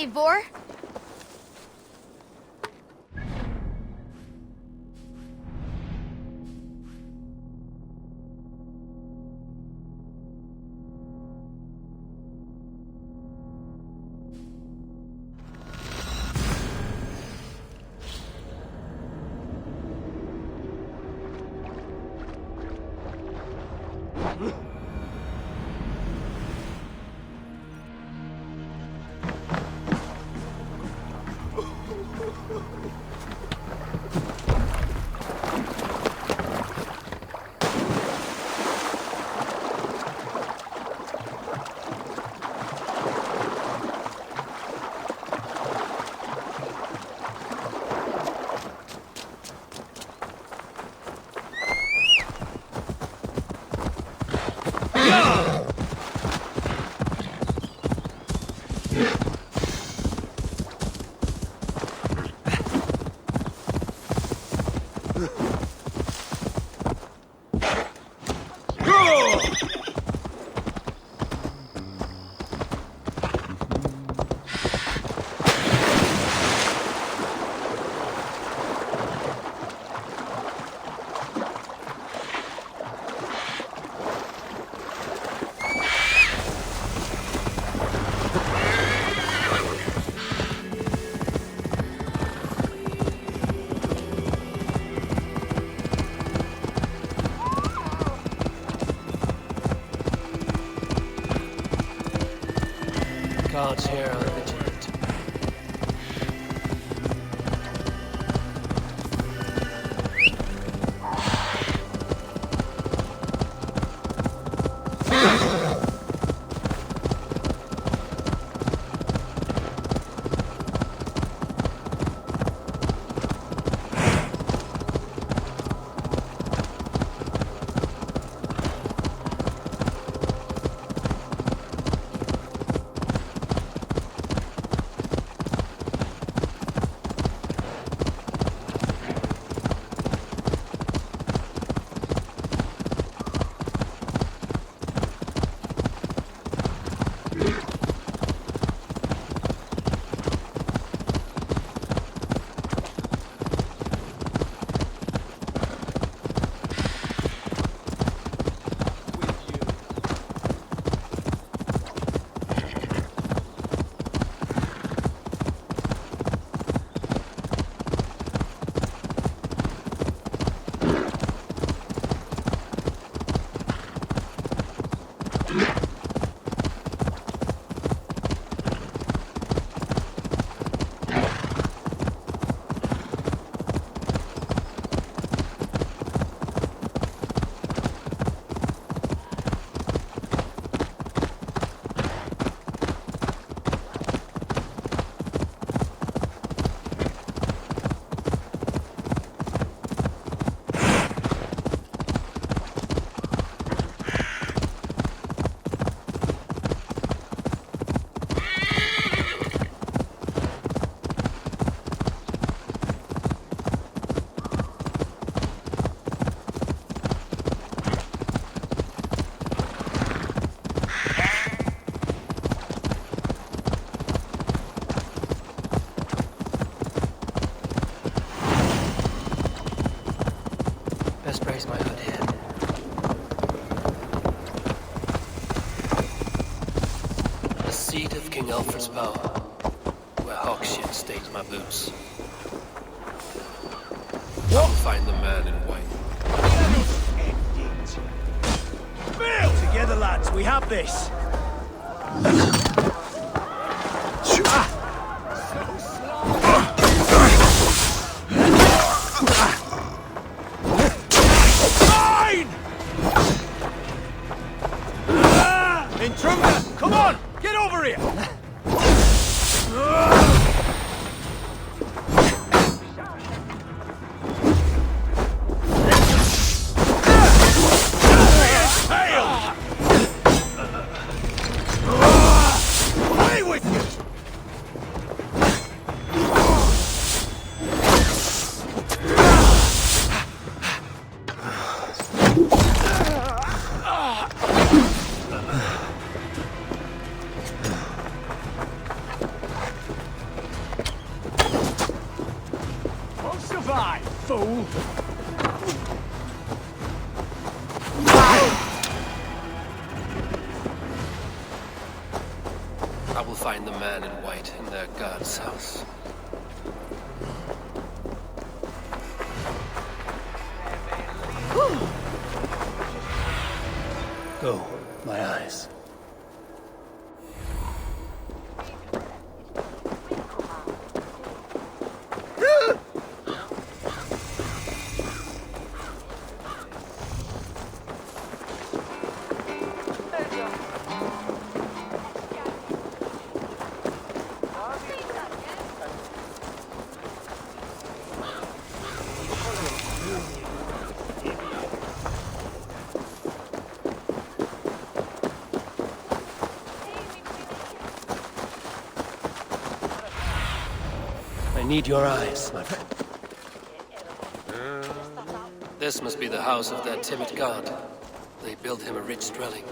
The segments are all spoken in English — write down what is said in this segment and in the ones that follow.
Eivor. Guards here are vigilant. Best brace my hood here. The seat of King Alfred's power, where hawkshit stains my boots. I'll find the man in white. Together, lads, we have this. Intruder, come on! Get over here! Away with you! find the man in white in their god's house. Go, my eyes. I need your eyes, my friend. This must be the house of that timid god. They built him a rich dwelling.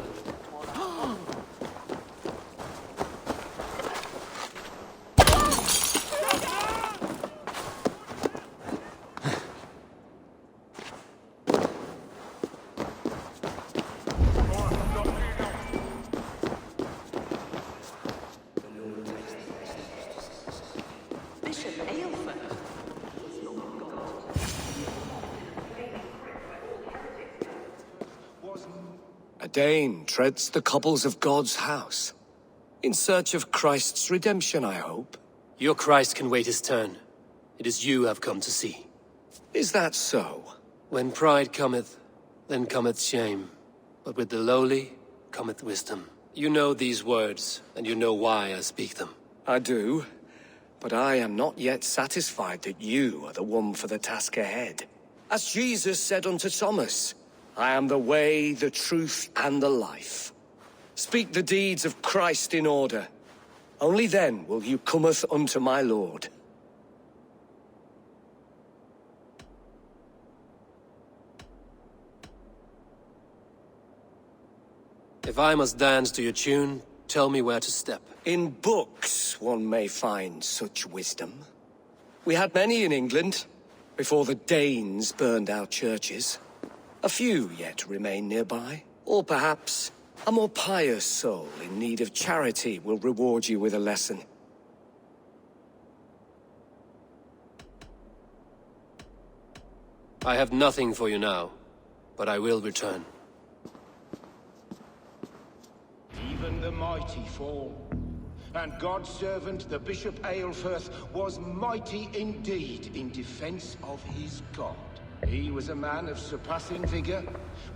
A Dane treads the cobbles of God's house. In search of Christ's redemption, I hope. Your Christ can wait his turn. It is you I've come to see. Is that so? When pride cometh, then cometh shame. But with the lowly cometh wisdom. You know these words, and you know why I speak them. I do. But I am not yet satisfied that you are the one for the task ahead. As Jesus said unto Thomas, I am the way, the truth, and the life. Speak the deeds of Christ in order. Only then will you cometh unto my Lord. If I must dance to your tune, tell me where to step. In books one may find such wisdom. We had many in England, before the Danes burned our churches. A few yet remain nearby. Or perhaps a more pious soul in need of charity will reward you with a lesson. I have nothing for you now, but I will return. Even the mighty fall, and God's servant, the Bishop Aelfirth, was mighty indeed in defense of his God. He was a man of surpassing vigor,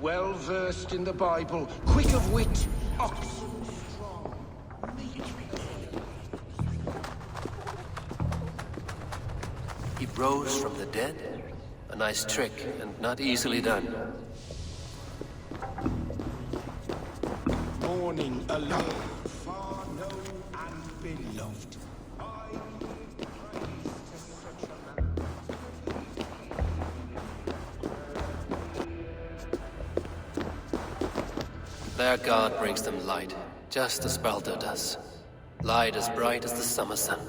well-versed in the Bible, quick of wit, oxen strong, He rose from the dead? A nice trick, and not easily done. Mourning alone, far known and beloved. I give praise to such a man. Their god brings them light, just as Baldur does. Light as bright as the summer sun.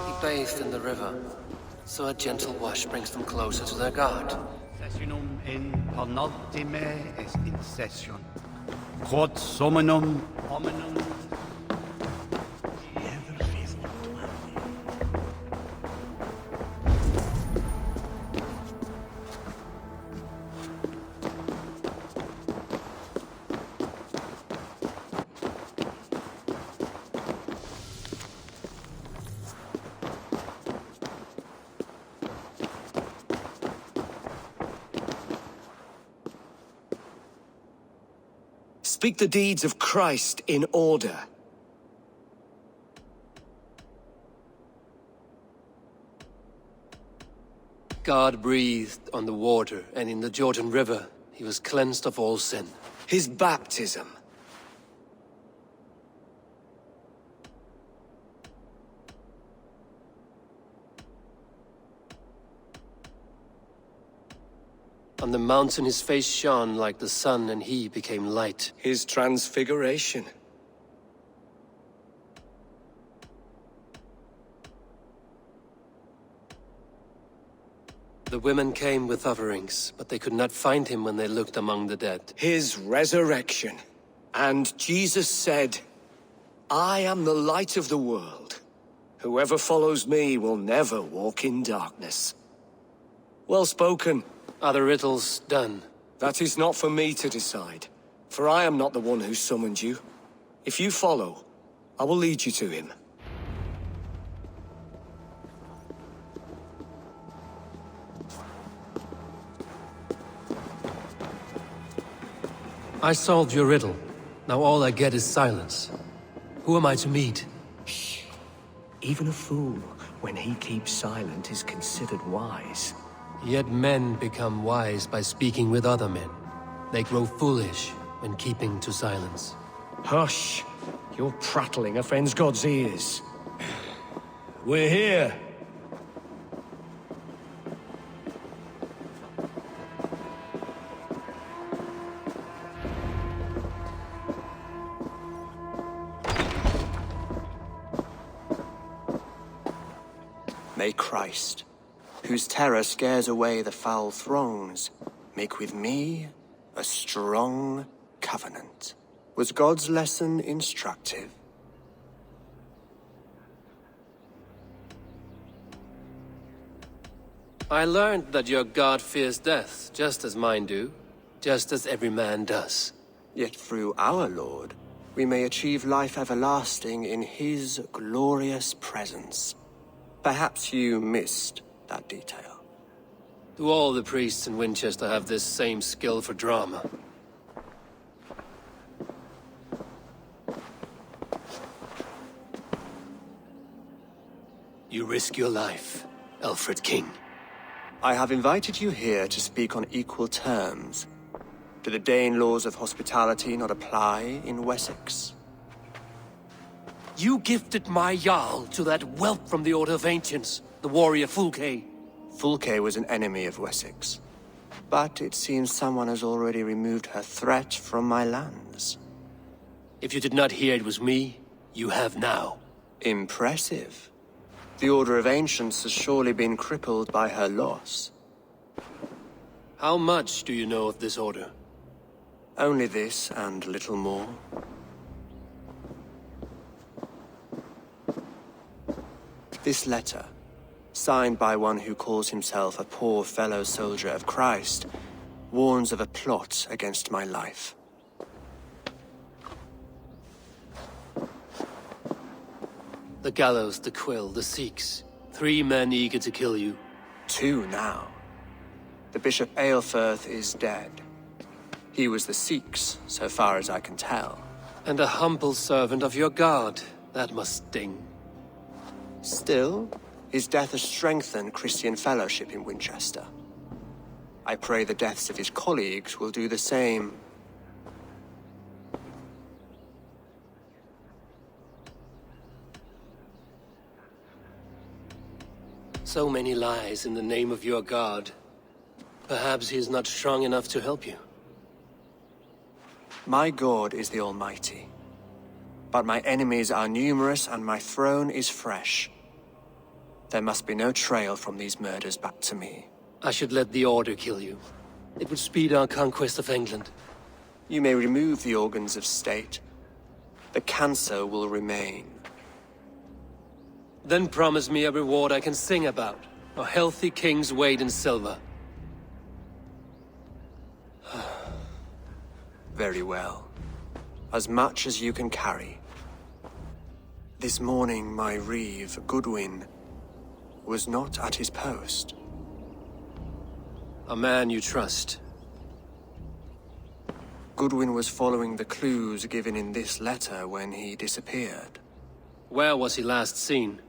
He bathed in the river, so a gentle wash brings them closer to their god. Sessionum in penultime est in session. Quod summonum hominum. Speak the deeds of Christ in order. God breathed on the water, and in the Jordan River, he was cleansed of all sin. His baptism. On the mountain his face shone like the sun, and he became light. His transfiguration. The women came with offerings, but they could not find him when they looked among the dead. His resurrection. And Jesus said, I am the light of the world. Whoever follows me will never walk in darkness. Well spoken. Are the riddles done? That is not for me to decide, for I am not the one who summoned you. If you follow, I will lead you to him. I solved your riddle. Now all I get is silence. Who am I to meet? Shh. Even a fool, when he keeps silent, is considered wise. Yet men become wise by speaking with other men. They grow foolish when keeping to silence. Hush! Your prattling offends God's ears. We're here. May Christ, whose terror scares away the foul throngs, make with me a strong covenant. Was God's lesson instructive? I learned that your god fears death, just as mine do, just as every man does. Yet through our Lord, we may achieve life everlasting in his glorious presence. Perhaps you missed that detail. Do all the priests in Winchester have this same skill for drama? You risk your life, Alfred King. I have invited you here to speak on equal terms. Do the Dane laws of hospitality not apply in Wessex? You gifted my Jarl to that whelp from the Order of Ancients, the warrior Fulke. Fulke was an enemy of Wessex. But it seems someone has already removed her threat from my lands. If you did not hear it was me, you have now. Impressive. The Order of Ancients has surely been crippled by her loss. How much do you know of this order? Only this and little more. This letter, signed by one who calls himself a poor fellow soldier of Christ, warns of a plot against my life. The gallows, the quill, the Sikhs. 3 men eager to kill you. 2 now. The Bishop Aelfirth is dead. He was the Sikhs, so far as I can tell. And a humble servant of your god. That must sting. Still, his death has strengthened Christian fellowship in Winchester. I pray the deaths of his colleagues will do the same. So many lies in the name of your god. Perhaps he is not strong enough to help you. My God is the Almighty. But my enemies are numerous and my throne is fresh. There must be no trail from these murders back to me. I should let the Order kill you. It would speed our conquest of England. You may remove the organs of state. The cancer will remain. Then promise me a reward I can sing about. A healthy king's weight in silver. Very well. As much as you can carry. This morning, my reeve, Goodwin, was not at his post. A man you trust. Goodwin was following the clues given in this letter when he disappeared. Where was he last seen?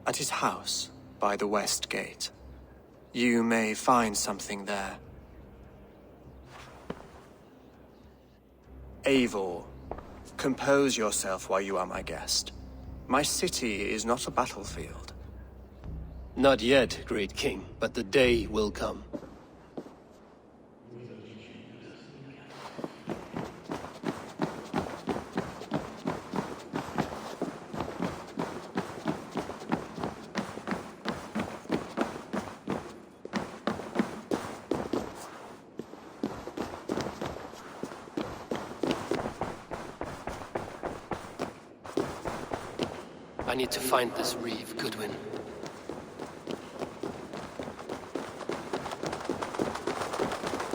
At his house, by the west gate. You may find something there. Eivor, compose yourself while you are my guest. My city is not a battlefield. Not yet, great king, but the day will come. need to find this reeve, Goodwin.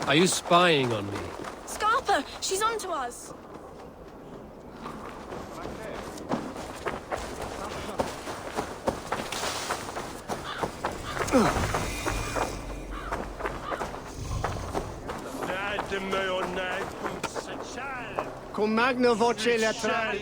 Are you spying on me? Scarpa! She's onto us! Cum magna voce latrare.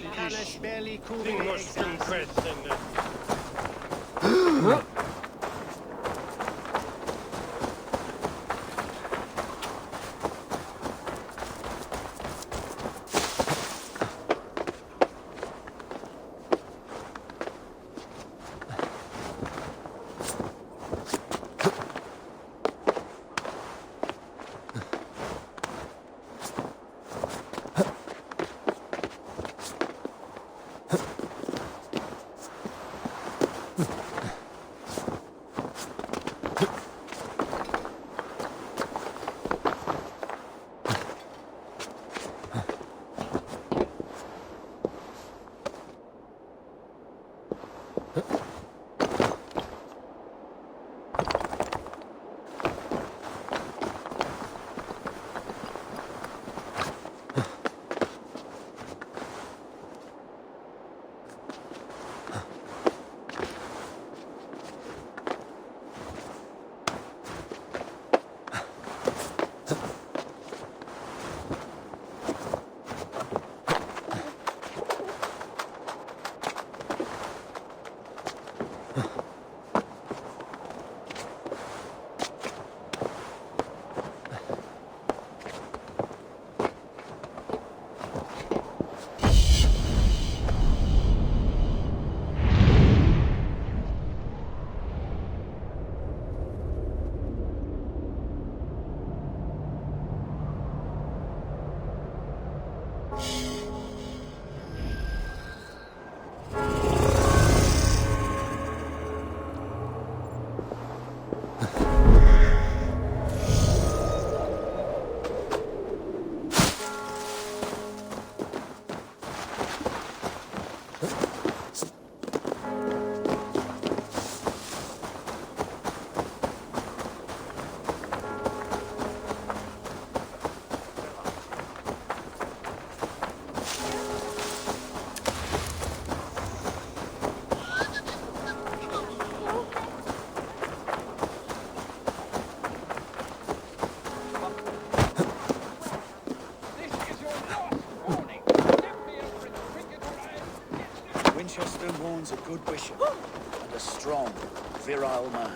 A good bishop and a strong, virile man.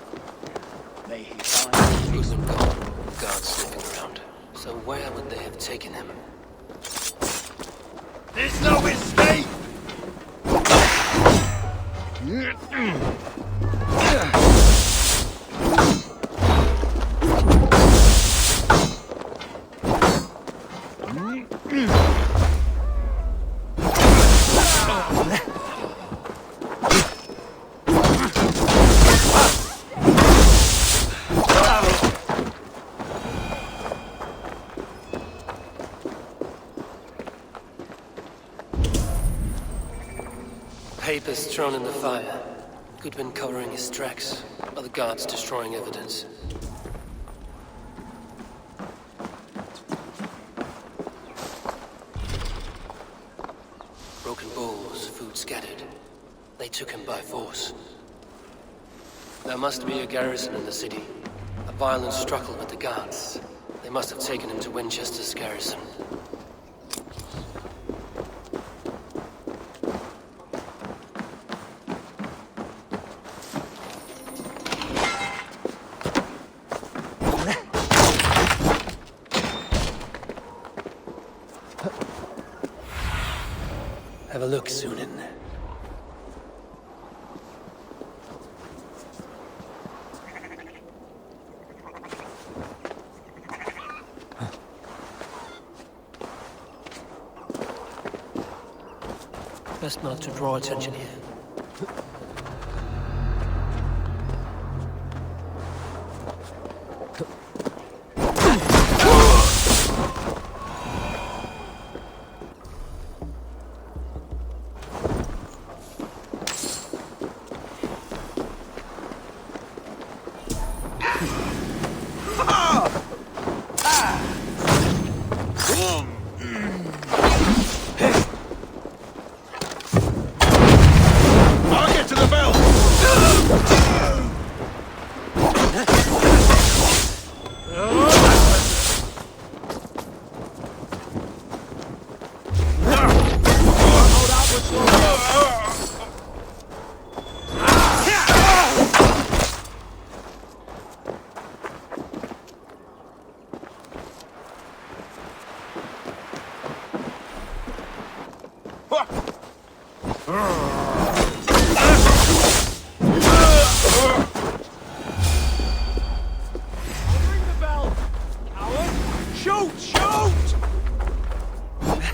May he find Goodwin gone. Guards sniffing around. So where would they have taken him? There's no escape! Papers thrown in the fire. Goodwin covering his tracks, other guards destroying evidence. Broken bowls, food scattered. They took him by force. There must be a garrison in the city. A violent struggle with the guards. They must have taken him to Winchester's garrison. Have a look, Sunan. Best not to draw attention here. I'll get to the bell!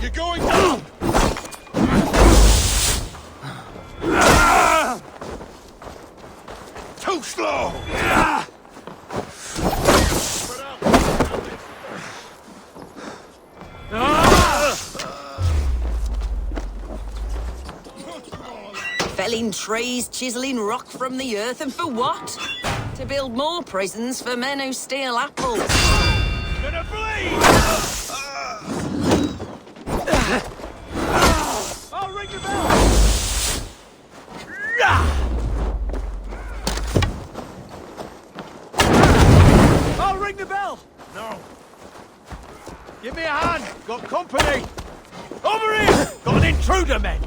You're going down! Too slow! Felling trees, chiseling rock from the earth, and for what? To build more prisons for men who steal apples. Gonna bleed! I'll ring the bell! I'll ring the bell! No. Give me a hand! Got company! Over here! Got an intruder, men!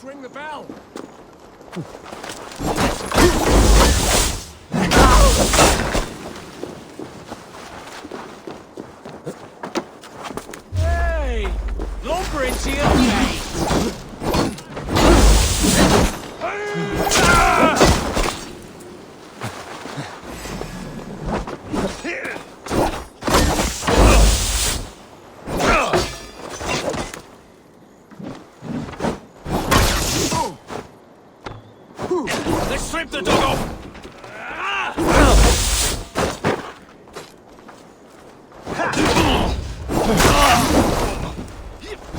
Ring the bell! Hey! Lumber into your face! Strip the dog off!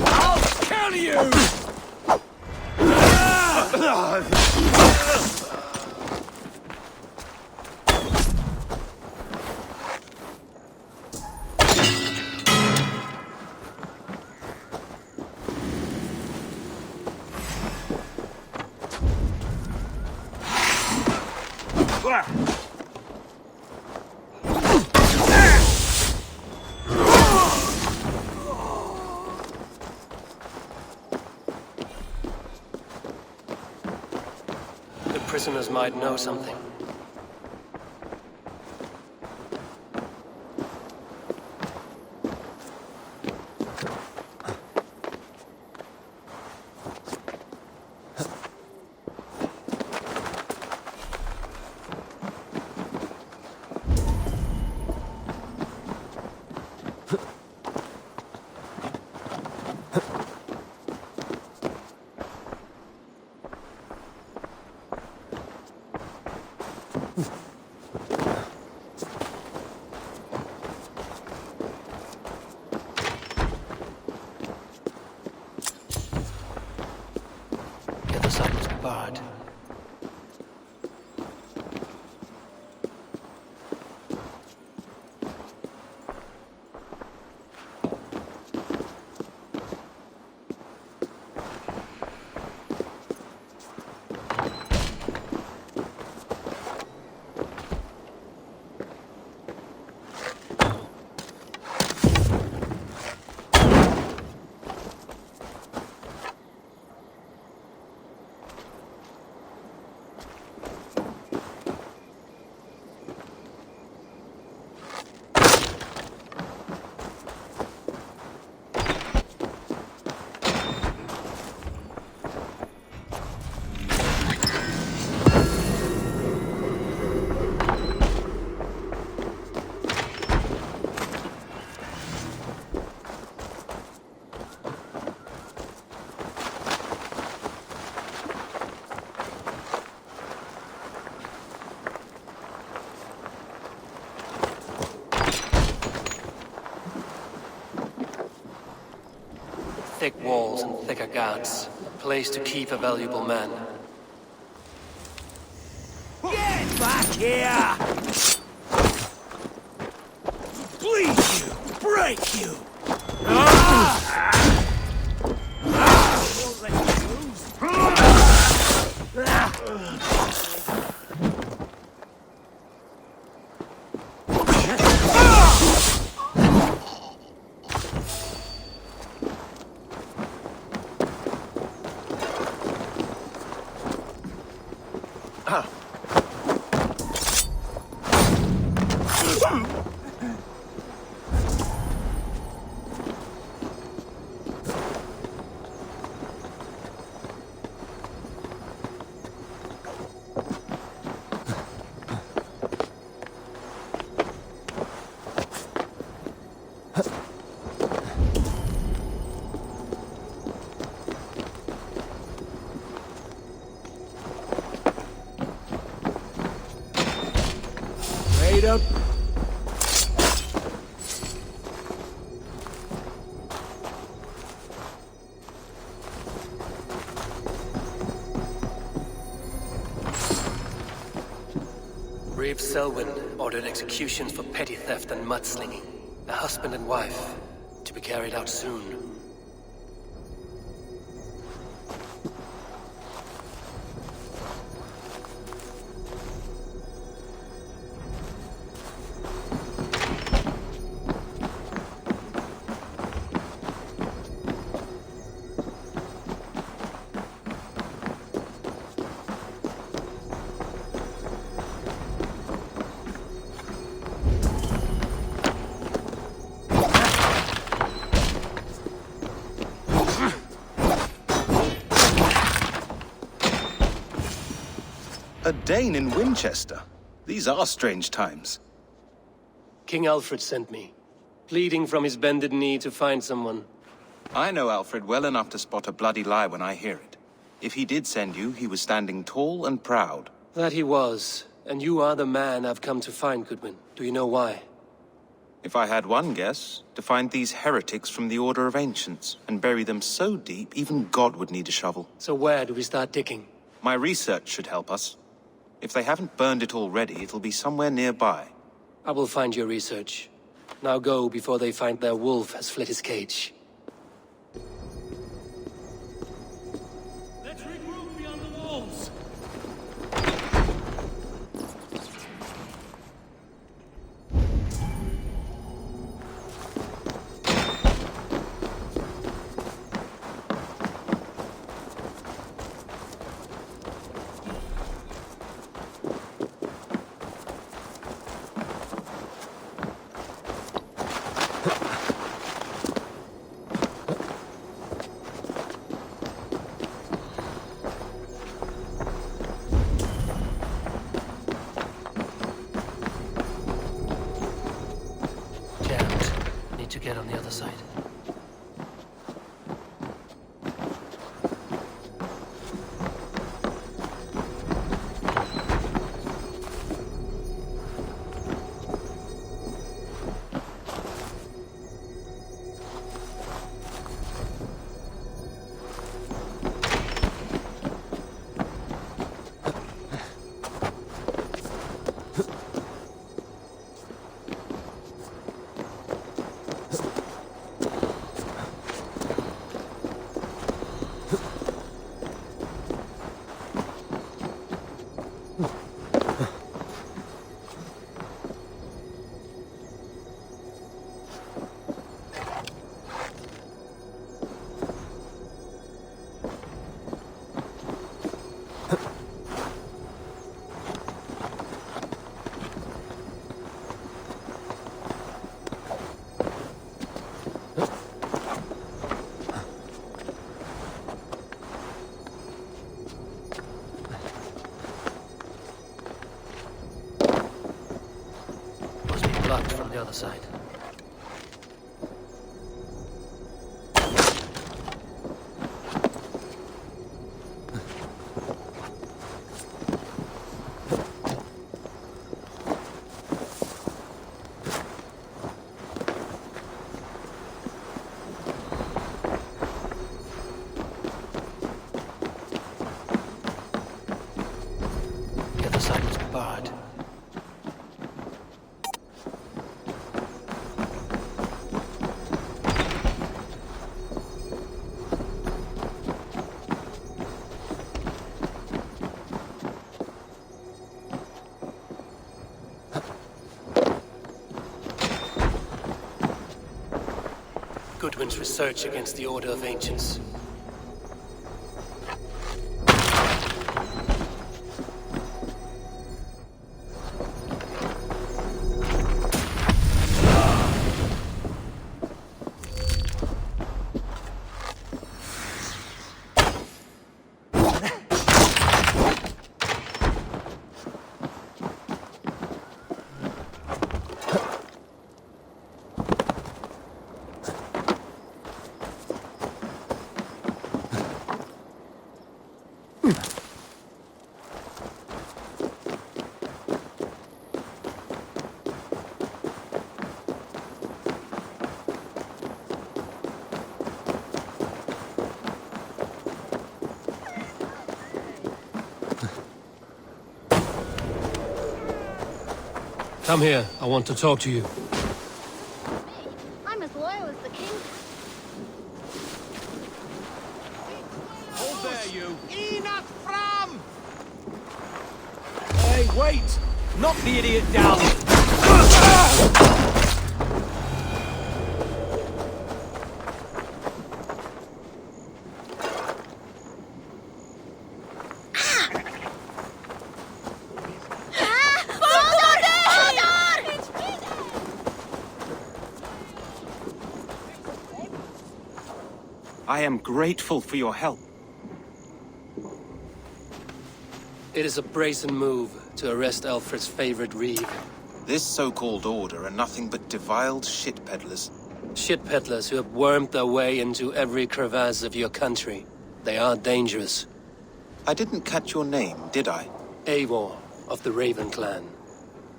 I'll kill you! The prisoners might know something. The other side must be barred. Thick walls and thicker guards. A place to keep a valuable man. Get back here! Bleed you! Break you! Won't let you lose. Wait up. Reeve Selwyn ordered executions for petty theft and mudslinging. A husband and wife, to be carried out soon. A Dane in Winchester? These are strange times. King Alfred sent me, pleading from his bended knee to find someone. I know Alfred well enough to spot a bloody lie when I hear it. If he did send you, he was standing tall and proud. That he was, and you are the man I've come to find, Goodman. Do you know why? If I had one guess, to find these heretics from the Order of Ancients, and bury them so deep, even God would need a shovel. So where do we start digging? My research should help us. If they haven't burned it already, it'll be somewhere nearby. I will find your research. Now go before they find their wolf has fled his cage. Let's regroup beyond the walls. To get on the other side. Blocked from the other side. Goodwin's research against the Order of Ancients. Come here. I want to talk to you. I'm as loyal as the king. Hold there, you! Enoch from! Hey, wait! Knock the idiot down! I am grateful for your help. It is a brazen move to arrest Alfred's favorite reeve. This so-called order are nothing but deviled shit peddlers. Shit peddlers who have wormed their way into every crevasse of your country. They are dangerous. I didn't catch your name, did I? Eivor, of the Raven clan.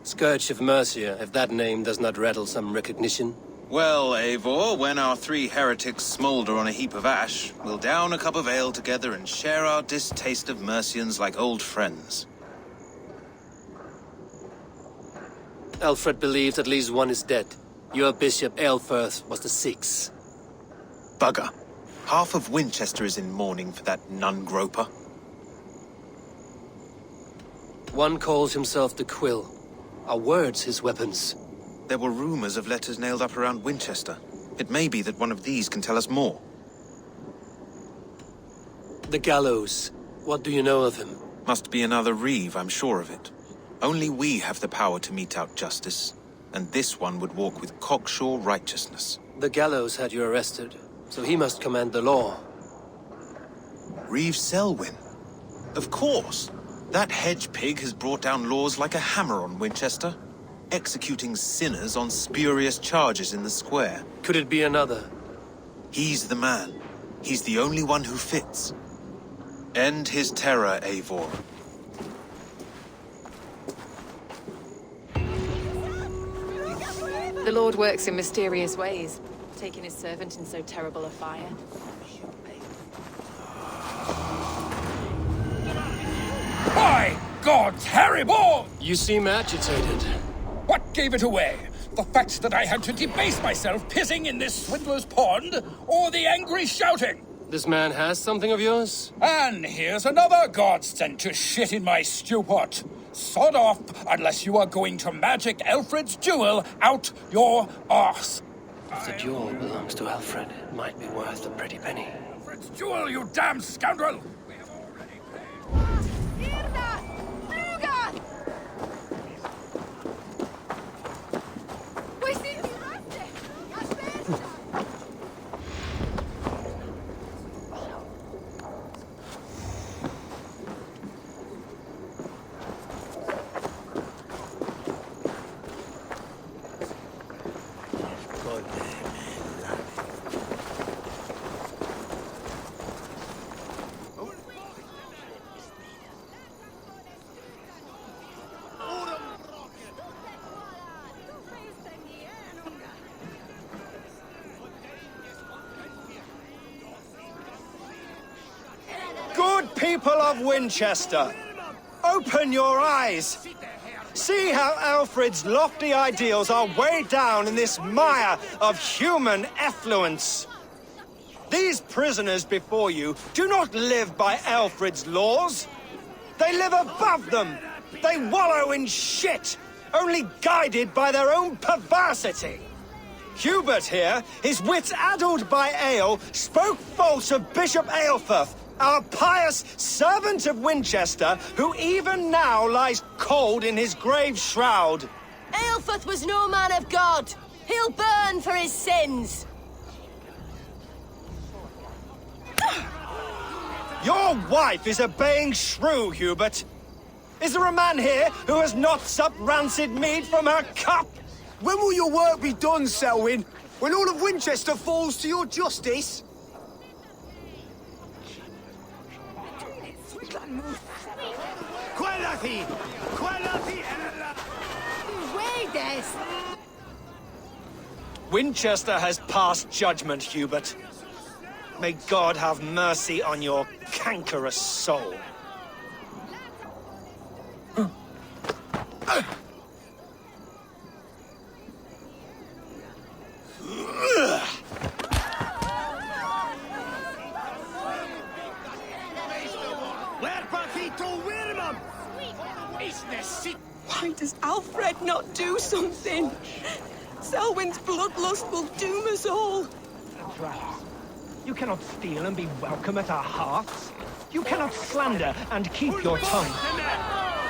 Scourge of Mercia, if that name does not rattle some recognition. Well, Eivor, when our three heretics smolder on a heap of ash, we'll down a cup of ale together and share our distaste of Mercians like old friends. Alfred believes at least one is dead. Your bishop, Aelfirth, was the sixth. Bugger. Half of Winchester is in mourning for that nun-groper. One calls himself the Quill. Are words his weapons? There were rumors of letters nailed up around Winchester. It may be that one of these can tell us more. The gallows. What do you know of him? Must be another reeve, I'm sure of it. Only we have the power to mete out justice, and this one would walk with cocksure righteousness. The gallows had you arrested, so he must command the law. Reeve Selwyn? Of course! That hedge pig has brought down laws like a hammer on Winchester, executing sinners on spurious charges in the square. Could it be another? He's the man. He's the only one who fits. End his terror, Eivor. The Lord works in mysterious ways, taking his servant in so terrible a fire. By God's terrible! You seem agitated. What gave it away? The fact that I had to debase myself pissing in this swindler's pond, or the angry shouting? This man has something of yours? And here's another godsend to shit in my stew pot. Sod off, unless you are going to magic Alfred's jewel out your arse. If the jewel belongs to Alfred, it might be worth a pretty penny. Alfred's jewel, you damn scoundrel! We have already paid. Good people of Winchester, open your eyes. See how Alfred's lofty ideals are weighed down in this mire of human effluence. These prisoners before you do not live by Alfred's laws. They live above them. They wallow in shit, only guided by their own perversity. Hubert here, his wits addled by ale, spoke false of Bishop Aelfirth, our pious servant of Winchester, who even now lies cold in his grave shroud. Aelfirth was no man of God. He'll burn for his sins. Your wife is a baying shrew, Hubert. Is there a man here who has not supped rancid mead from her cup? When will your work be done, Selwyn? When all of Winchester falls to your justice? Winchester has passed judgment, Hubert. May God have mercy on your cankerous soul. Why does Alfred not do something? Selwyn's bloodlust will doom us all. That's right. You cannot steal and be welcome at our hearths. You cannot slander and keep your tongue.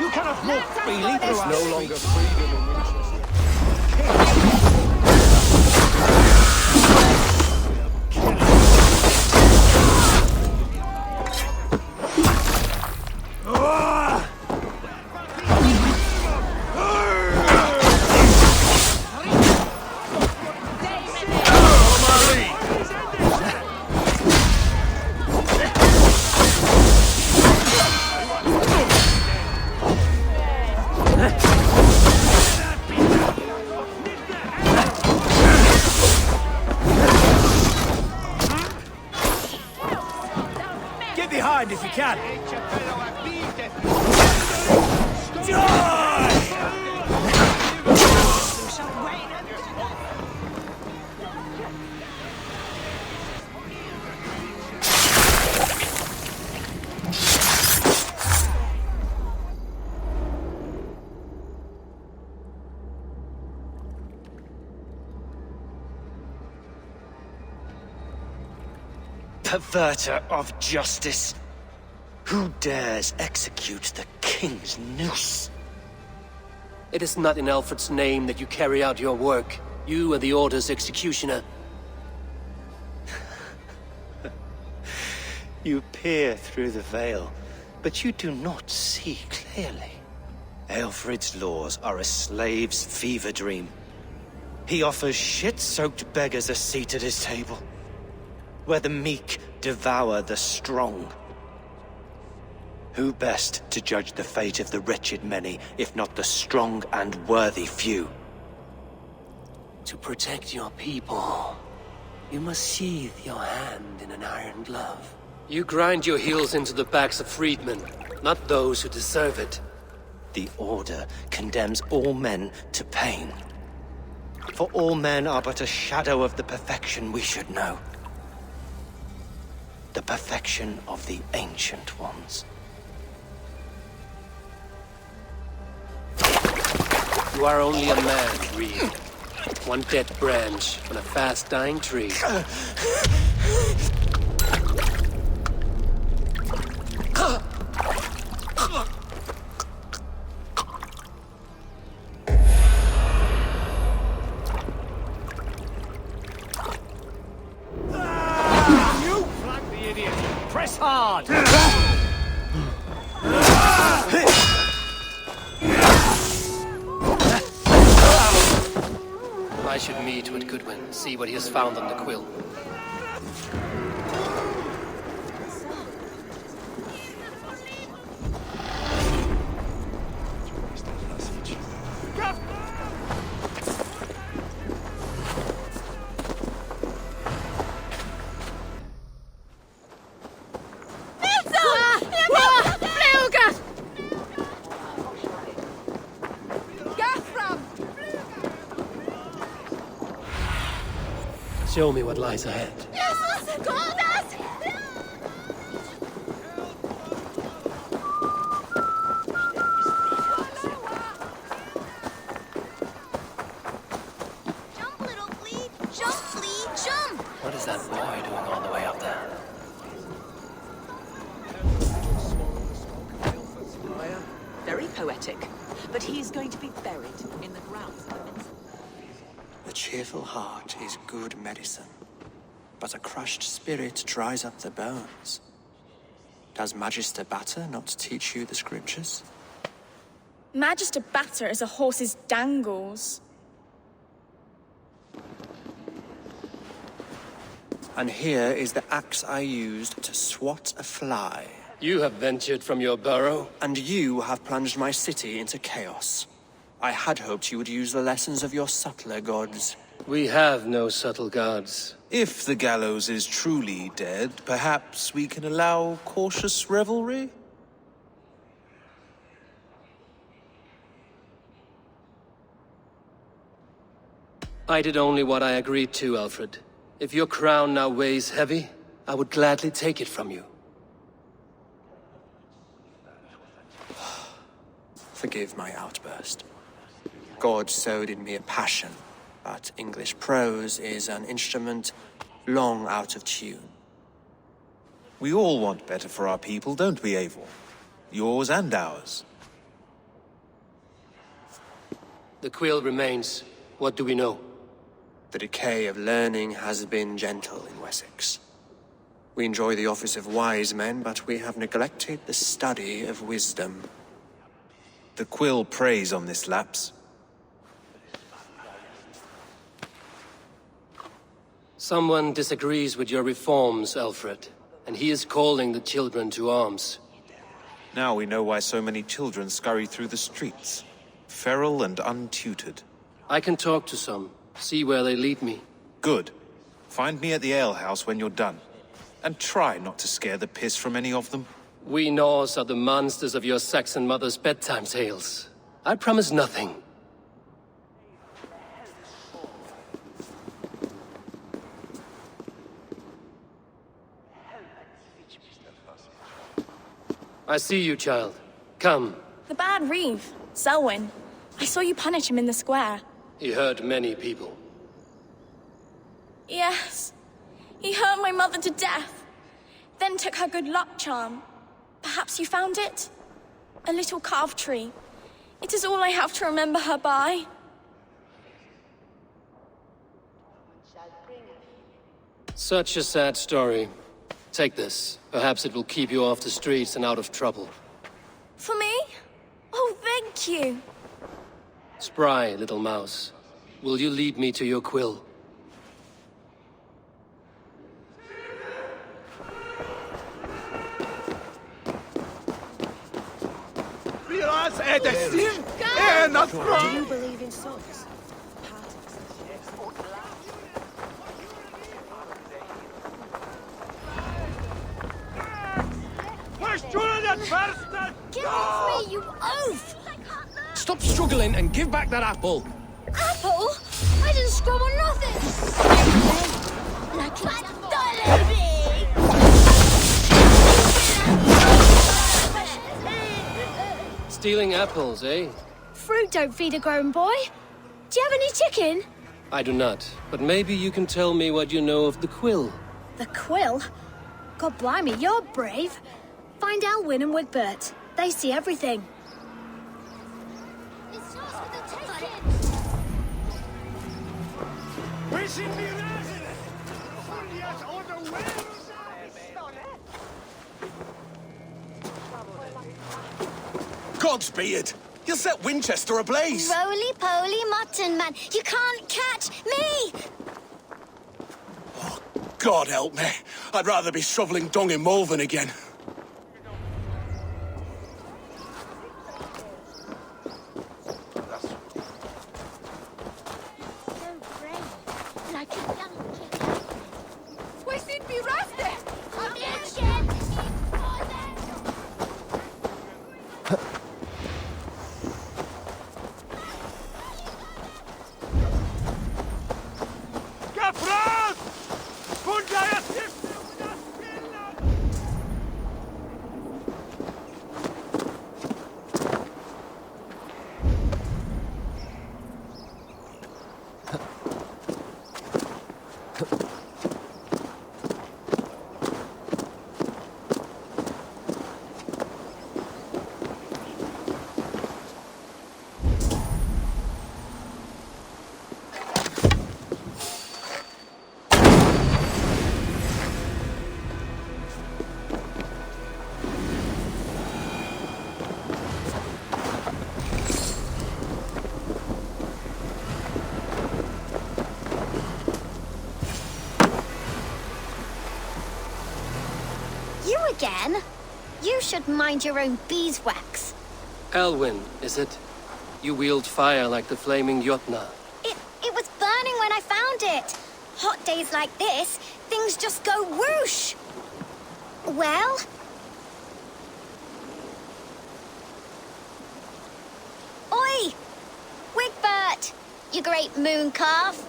You cannot walk freely through our no streets. longer freedom in Winchester. Get behind if you can. Perverter of justice. Who dares execute the king's noose? It is not in Alfred's name that you carry out your work. You are the Order's executioner. You peer through the veil, but you do not see clearly. Aelfred's laws are a slave's fever dream. He offers shit-soaked beggars a seat at his table, where the meek devour the strong. Who best to judge the fate of the wretched many, if not the strong and worthy few? To protect your people, you must sheathe your hand in an iron glove. You grind your heels into the backs of freedmen, not those who deserve it. The Order condemns all men to pain. For all men are but a shadow of the perfection we should know. The perfection of the Ancient Ones. You are only a man, Reed. One dead branch on a fast-dying tree. Press hard! I should meet with Goodwin, see what he has found on the quill. Show me what lies ahead. Jump, little fleet. is that boy doing all the way up there? Very poetic. But he's going to be buried in the ground. A cheerful heart is good medicine, but a crushed spirit dries up the bones. Does Magister Batter not teach you the scriptures? Magister Batter is a horse's dangles. And here is the axe I used to swat a fly. You have ventured from your burrow? And you have plunged my city into chaos. I had hoped you would use the lessons of your subtler gods. We have no subtle gods. If the gallows is truly dead, perhaps we can allow cautious revelry? I did only what I agreed to, Alfred. If your crown now weighs heavy, I would gladly take it from you. Forgive my outburst. God sowed in me a passion, but English prose is an instrument long out of tune. We all want better for our people, don't we, Eivor? Yours and ours. The quill remains. What do we know? The decay of learning has been gentle in Wessex. We enjoy the office of wise men, but we have neglected the study of wisdom. The quill preys on this lapse. Someone disagrees with your reforms, Alfred, and he is calling the children to arms. Now we know why so many children scurry through the streets, feral and untutored. I can talk to some, see where they lead me. Good. Find me at the alehouse when you're done. And try not to scare the piss from any of them. We Norse are the monsters of your Saxon mother's bedtime tales. I promise nothing. I see you, child. Come. The bad Reeve, Selwyn. I saw you punish him in the square. He hurt many people. Yes. He hurt my mother to death. Then took her good luck charm. Perhaps you found it? A little carved tree. It is all I have to remember her by. Such a sad story. Take this. Perhaps it will keep you off the streets and out of trouble. For me? Oh, thank you. Spry, little mouse. Will you lead me to your quill? Do you believe in souls? Give off me, you oaf! Stop struggling and give back that apple. Apple? I didn't scrub on nothing! Stealing apples, eh? Fruit don't feed a grown boy. Do you have any chicken? I do not, but maybe you can tell me what you know of the quill. The quill? God blimey, you're brave. Find Alwyn and Wigbert. They see everything. Godspeed! You'll set Winchester ablaze! Roly-poly mutton man, you can't catch me! God help me. I'd rather be shoveling dung in Malvern again. You again? You should mind your own beeswax. Elwyn, is it? You wield fire like the flaming Jotna. It was burning when I found it. Hot days like this, things just go whoosh. Well? Oi! Wigbert! You great moon calf.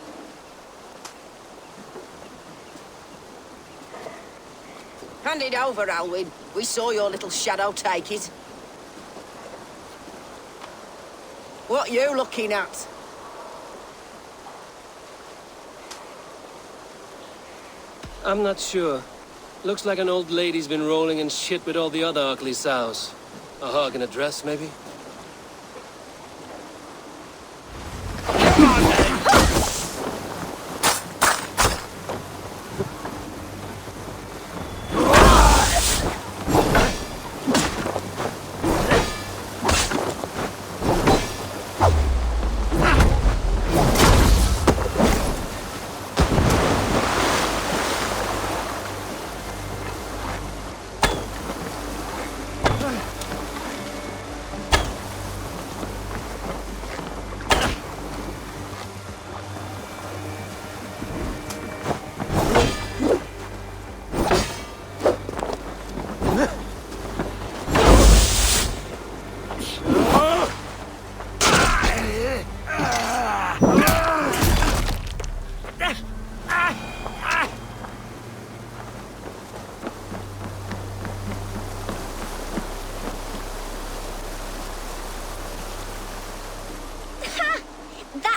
Hand it over, Alwyn. We saw your little shadow take it. What you looking at? I'm not sure. Looks like an old lady's been rolling in shit with all the other ugly sows. A hug and a dress, maybe?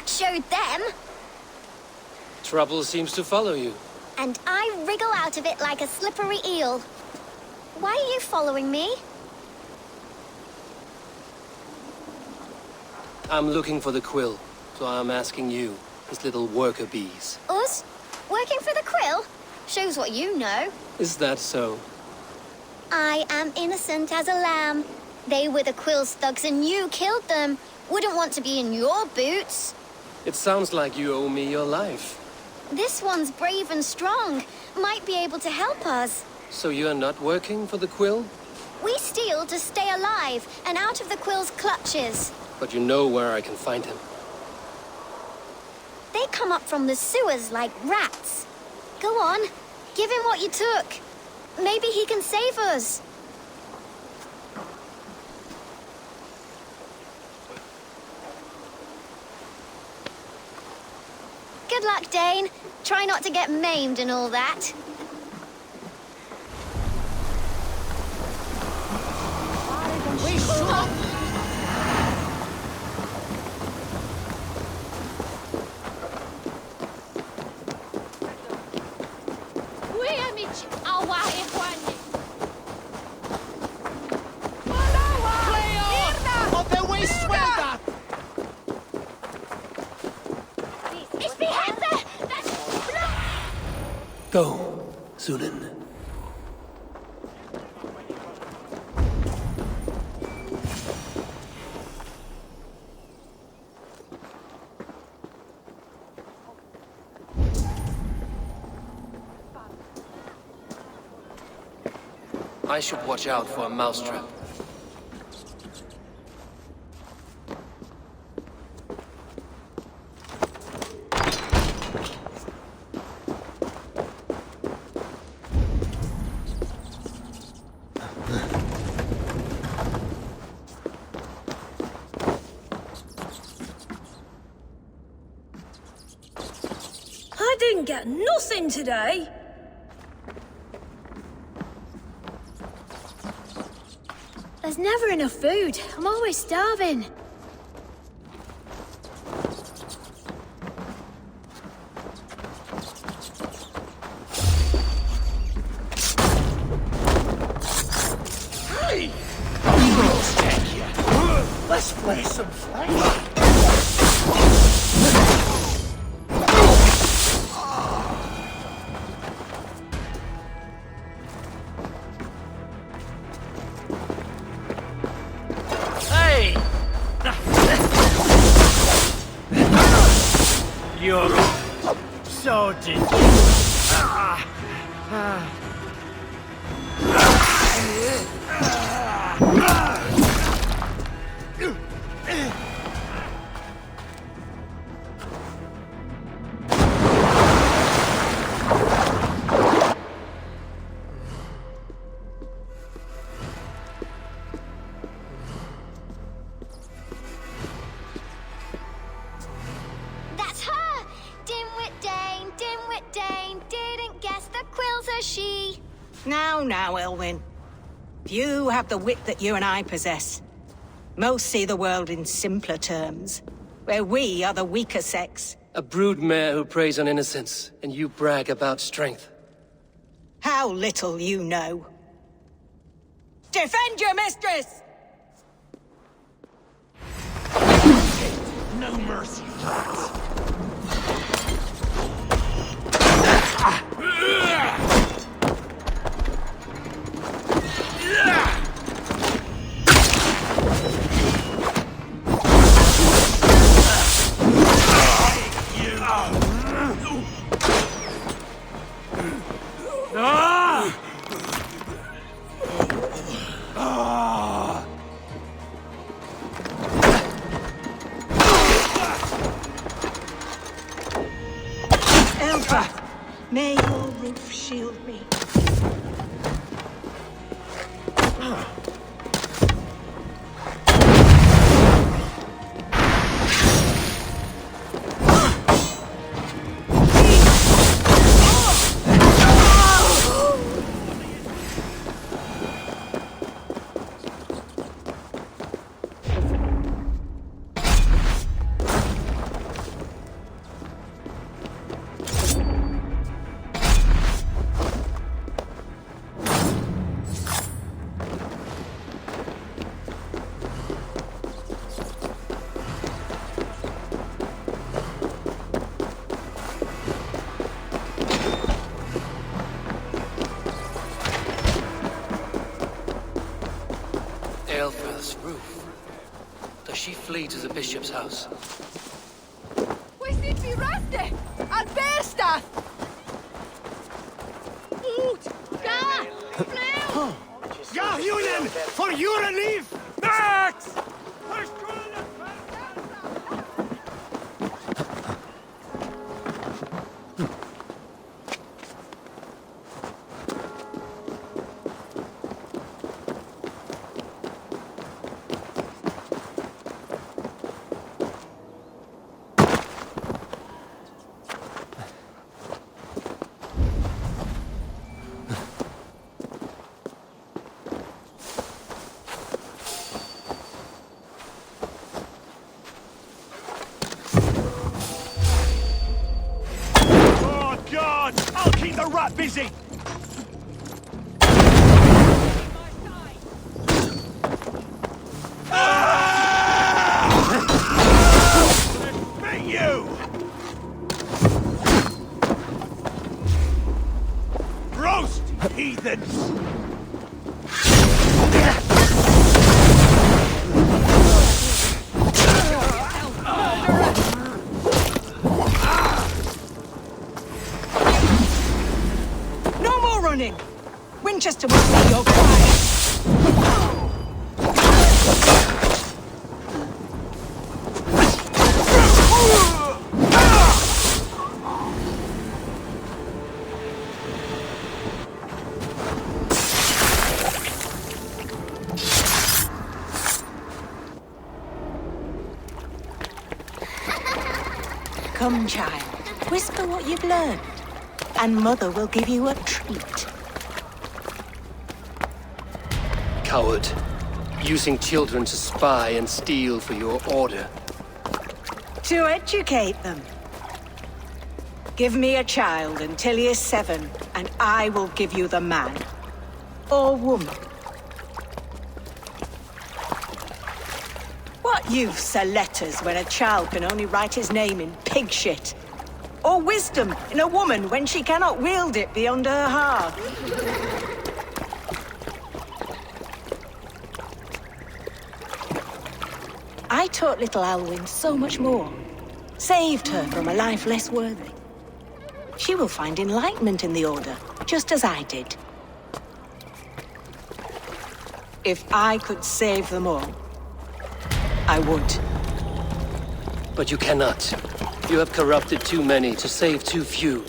Showed them. Trouble seems to follow you. And I wriggle out of it like a slippery eel. Why are you following me? I'm looking for the quill, so I'm asking you, his little worker bees. Us? Working for the quill? Shows what you know. Is that so? I am innocent as a lamb. They were the quill's thugs and you killed them. Wouldn't want to be in your boots. It sounds like you owe me your life. This one's brave and strong. Might be able to help us. So you're not working for the quill? We steal to stay alive and out of the quill's clutches. But you know where I can find him. They come up from the sewers like rats. Go on, give him what you took. Maybe he can save us. Good luck, Dane. Try not to get maimed and all that. Go, Sunan. I should watch out for a mousetrap. I didn't get nothing today. There's never enough food. I'm always starving. Hey! Take you. Let's play some flash. You're so deep. does she? Now, Elwyn. Few have the wit that you and I possess. Most see the world in simpler terms, where we are the weaker sex. A broodmare who preys on innocence, and you brag about strength. How little you know. Defend your mistress! No mercy, lads. Elva, may your roof shield me. Aelfrith's roof. Does she flee to the bishop's house? We sind vi röste! An bästa! Ut! Ga! Blue! Ja, Julian! For your relief! Max! I'll keep the rat busy! Bring you! Roast, heathens! Winchester will see your cry. Come, child. Whisper what you've learned, and Mother will give you a treat. Coward. Using children to spy and steal for your order. To educate them. Give me a child until he is 7, and I will give you the man. Or woman. What use are letters when a child can only write his name in pig shit? Or wisdom in a woman when she cannot wield it beyond her heart? I taught little Alwyn so much more. Saved her from a life less worthy. She will find enlightenment in the Order, just as I did. If I could save them all, I would. But you cannot. You have corrupted too many to save too few.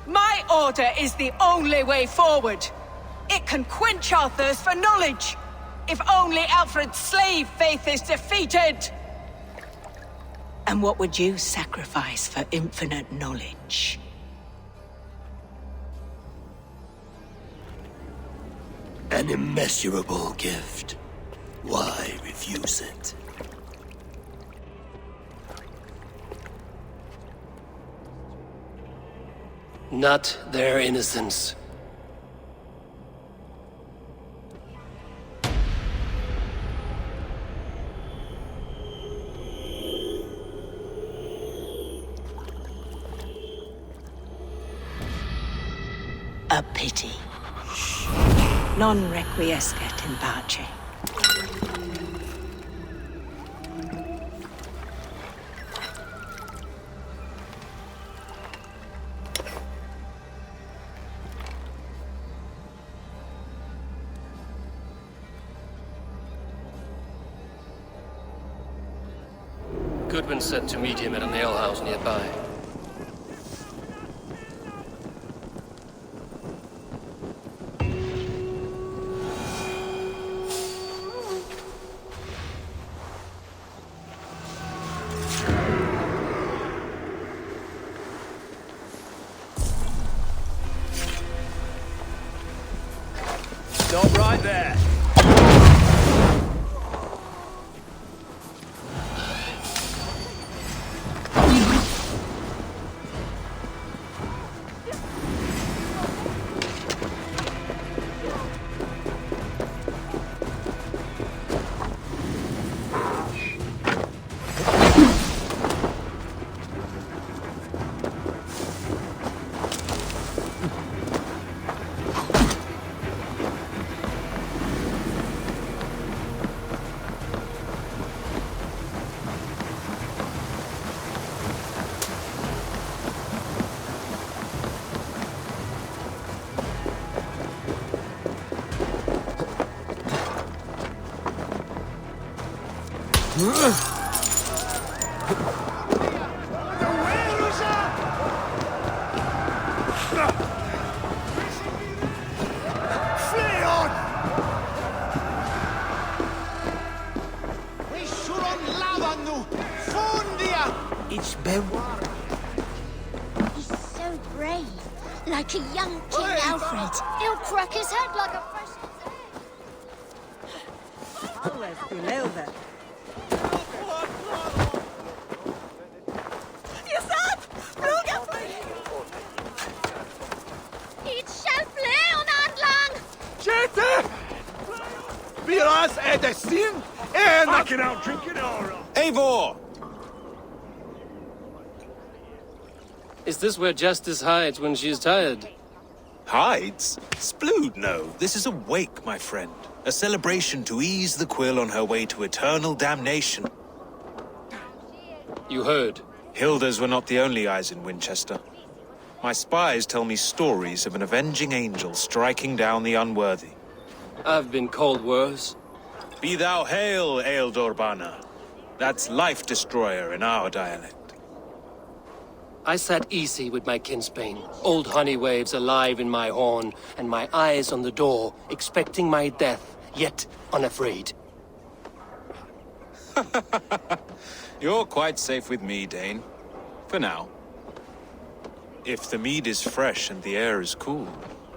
My order is the only way forward. It can quench our thirst for knowledge. If only Alfred's slave faith is defeated. And what would you sacrifice for infinite knowledge? An immeasurable gift. Why refuse it? Not their innocence. A pity. Non requiescat in pace. Goodwin said to meet him at an alehouse nearby. Stop right there. He's so brave. Like a young King Alfred. He'll crack his head like a fresh egg. Viras är det sin en... Fucking out drinking aura. Eivor! Is this where Justice hides when she's tired? Hides? Splood, no. This is a wake, my friend. A celebration to ease the quill on her way to eternal damnation. You heard. Hilda's were not the only eyes in Winchester. My spies tell me stories of an avenging angel striking down the unworthy. I've been called worse. Be thou hail, Ealdorbanna. That's Life Destroyer in our dialect. I sat easy with my kinsbane, old honey waves alive in my horn, and my eyes on the door, expecting my death, yet unafraid. You're quite safe with me, Dane. For now. If the mead is fresh and the air is cool,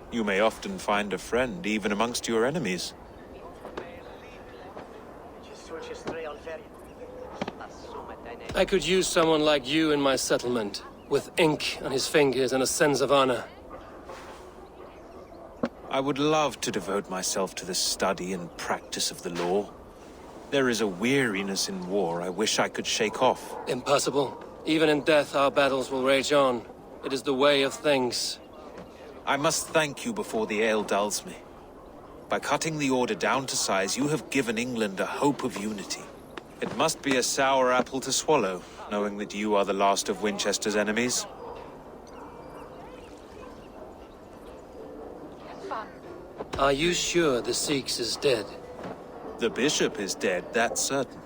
you may often find a friend even amongst your enemies. I could use someone like you in my settlement, with ink on his fingers and a sense of honor. I would love to devote myself to the study and practice of the law. There is a weariness in war I wish I could shake off. Impossible. Even in death, our battles will rage on. It is the way of things. I must thank you before the ale dulls me. By cutting the order down to size, you have given England a hope of unity. It must be a sour apple to swallow, knowing that you are the last of Winchester's enemies. Are you sure the Sikhs is dead? The bishop is dead, that's certain.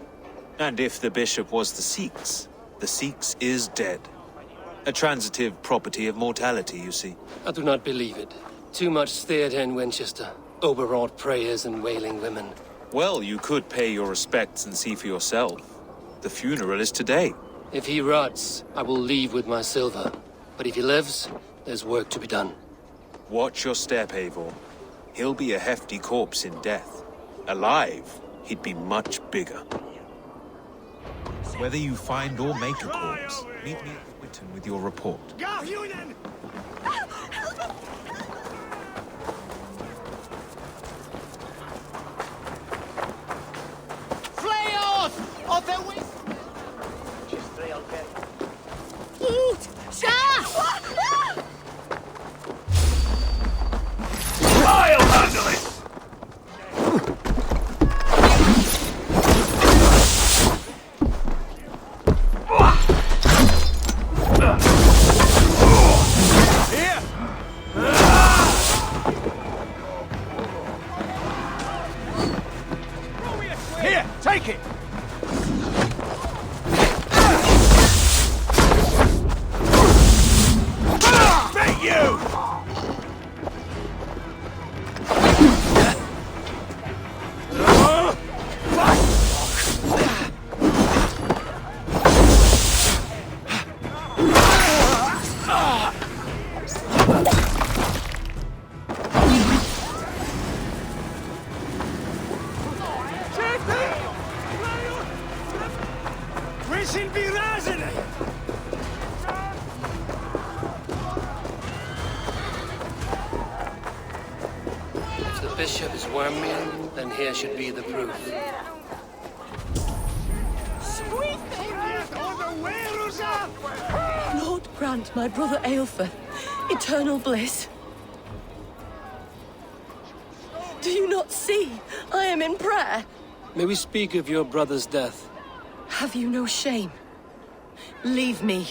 And if the bishop was the Sikhs is dead. A transitive property of mortality, you see. I do not believe it. Too much theater in Winchester. Overwrought prayers and wailing women. Well, you could pay your respects and see for yourself. The funeral is today. If he rots, I will leave with my silver. But if he lives, there's work to be done. Watch your step, Eivor. He'll be a hefty corpse in death. Alive, he'd be much bigger. Whether you find or make a corpse, meet me at Witten with your report. I'll handle it! Here, take it! Beat you! If the bishop is worm-meal, then here should be the proof. Lord grant my brother Aelfir eternal bliss. Do you not see? I am in prayer. May we speak of your brother's death? Have you no shame? Leave me.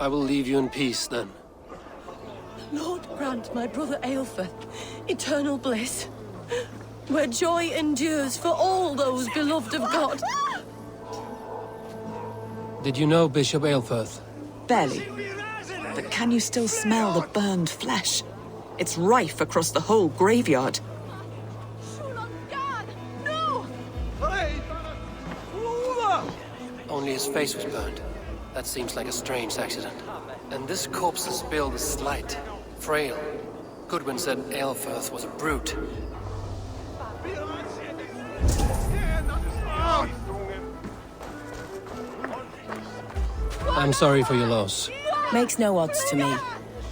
I will leave you in peace, then. Lord grant my brother Aelfir eternal bliss, where joy endures for all those beloved of God. Did you know Bishop Aelfir? Barely. But can you still smell the burned flesh? It's rife across the whole graveyard. Only his face was burned. That seems like a strange accident. And this corpse's build is slight, frail. Goodwin said Aelfir was a brute. I'm sorry for your loss. Makes no odds to me.